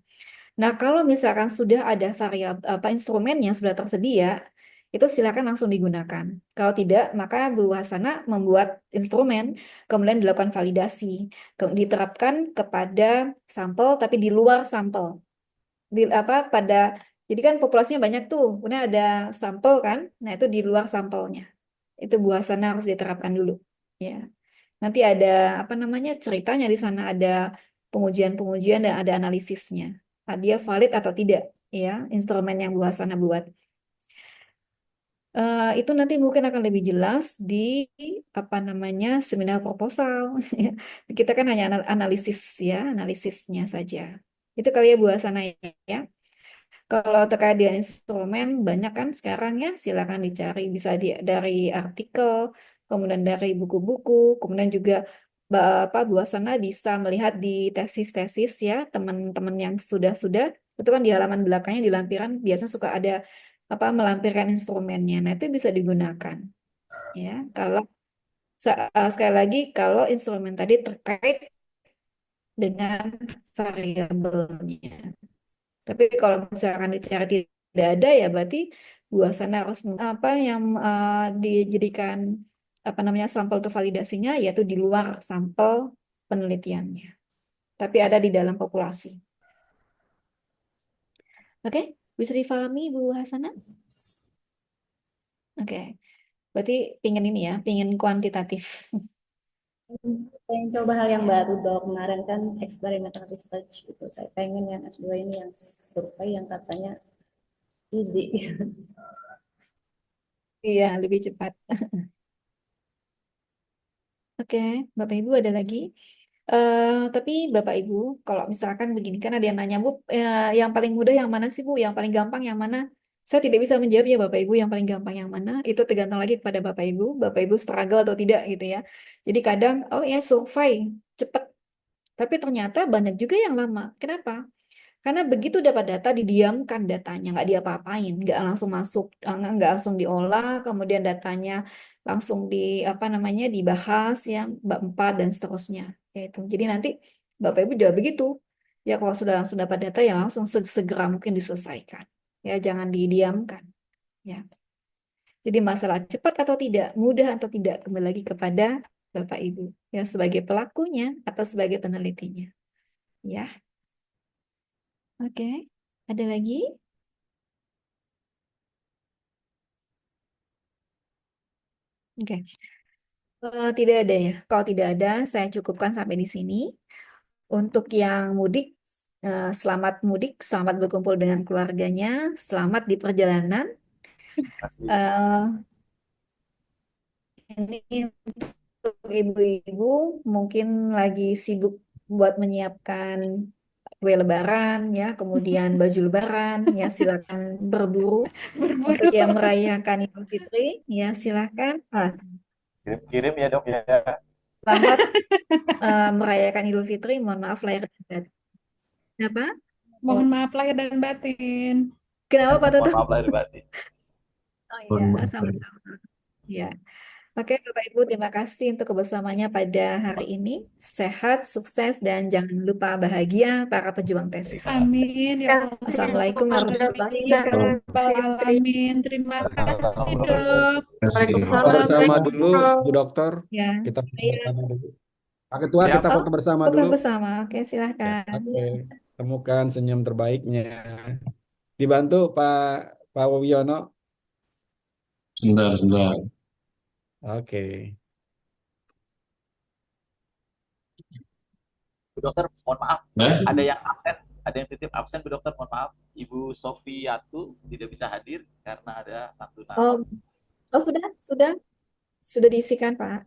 Nah, kalau misalkan sudah ada variabel apa instrumennya sudah tersedia, itu silakan langsung digunakan. Kalau tidak, maka Bu Hasanah membuat instrumen, kemudian dilakukan validasi, diterapkan kepada sampel tapi di luar sampel. Di apa pada jadi kan populasinya banyak tuh, kemudian ada sampel kan, nah itu di luar sampelnya. Itu Bu Hasanah harus diterapkan dulu. Ya. Nanti ada apa namanya ceritanya di sana ada pengujian-pengujian dan ada analisisnya. Dia valid atau tidak ya instrumen yang Bu Hasanah buat. Itu nanti mungkin akan lebih jelas di apa namanya seminar proposal. Kita kan hanya analisis ya, analisisnya saja. Itu kali ya Bu Hasanah ya. Kalau terkait dengan instrumen banyak kan sekarang ya, silakan dicari bisa dari artikel, kemudian dari buku-buku, kemudian juga Bapak Bu Hasanah bisa melihat di tesis-tesis ya teman-teman yang sudah itu kan di halaman belakangnya di lampiran biasanya suka ada apa melampirkan instrumennya. Nah, itu bisa digunakan ya. Kalau sekali lagi kalau instrumen tadi terkait dengan variabelnya. Tapi kalau misalkan dicari tidak ada ya berarti Bu Hasanah harus apa yang dijadikan apa namanya sampel untuk validasinya yaitu di luar sampel penelitiannya. Tapi ada di dalam populasi. Oke, bisa difahami Bu Hasanah? Oke, berarti pingin ini ya, pingin kuantitatif. Pengen coba hal yang baru dok. Kemarin kan experimental research gitu. Saya pengen yang S2 ini yang survei yang katanya easy. Iya, lebih cepat. Oke, Bapak Ibu ada lagi? Tapi Bapak Ibu, kalau misalkan begini kan ada yang nanya, Bu, yang paling mudah yang mana sih Bu? Yang paling gampang yang mana? Saya tidak bisa menjawab ya Bapak Ibu yang paling gampang yang mana. Itu tergantung lagi kepada Bapak Ibu. Bapak Ibu struggle atau tidak gitu ya. Jadi kadang, oh ya survei, cepat. Tapi ternyata banyak juga yang lama. Kenapa? Karena begitu dapat data, didiamkan datanya, nggak diapa-apain, nggak langsung masuk, nggak langsung diolah, kemudian datanya langsung di apa namanya dibahas ya bab 4 dan seterusnya. Yaitu. Jadi nanti Bapak Ibu juga begitu. Ya kalau sudah langsung dapat data ya langsung segera mungkin diselesaikan. Ya jangan didiamkan. Ya. Jadi masalah cepat atau tidak, mudah atau tidak kembali lagi kepada Bapak Ibu ya sebagai pelakunya atau sebagai penelitinya. Ya. Oke. Ada lagi? Oke. Tidak ada ya. Kalau tidak ada, saya cukupkan sampai di sini. Untuk yang mudik, selamat mudik, selamat berkumpul dengan keluarganya, selamat di perjalanan. Terima kasih. Ini untuk ibu-ibu mungkin lagi sibuk buat menyiapkan kue lebaran ya, kemudian baju lebaran ya, silakan berburu. Untuk yang Berburu. merayakan Idul Fitri ya silakan. Kirim-kirim ya dok ya. Selamat merayakan Idul Fitri. Mohon maaf lahir dan batin. Kenapa? Mohon maaf lahir dan batin. Kenapa Pak Mohon Toto? maaf lahir batin. Oh Mohon iya, maaf. sama-sama. Ya. Oke, Bapak Ibu, terima kasih untuk kebersamaannya pada hari ini. Sehat, sukses, dan jangan lupa bahagia para pejuang tesis. Amin ya Allah. Assalamualaikum warahmatullahi Ya wabarakatuh. Rabbal Alamin. Terima kasih dok. Kita bersama dulu, Bu Dokter. Ya, Kita foto saya bersama dulu. Pak Ketua, Siap. kita foto bersama foto dulu. bersama. Oke, silahkan. Oke, temukan senyum terbaiknya. Dibantu Pak Wawiono. Sebentar. Oke. Bu dokter, mohon maaf. Ada yang absen, ada yang titip absen, Bu dokter, mohon maaf. Ibu Sofiatu tidak bisa hadir karena ada santunan. Oh, sudah diisikan, Pak.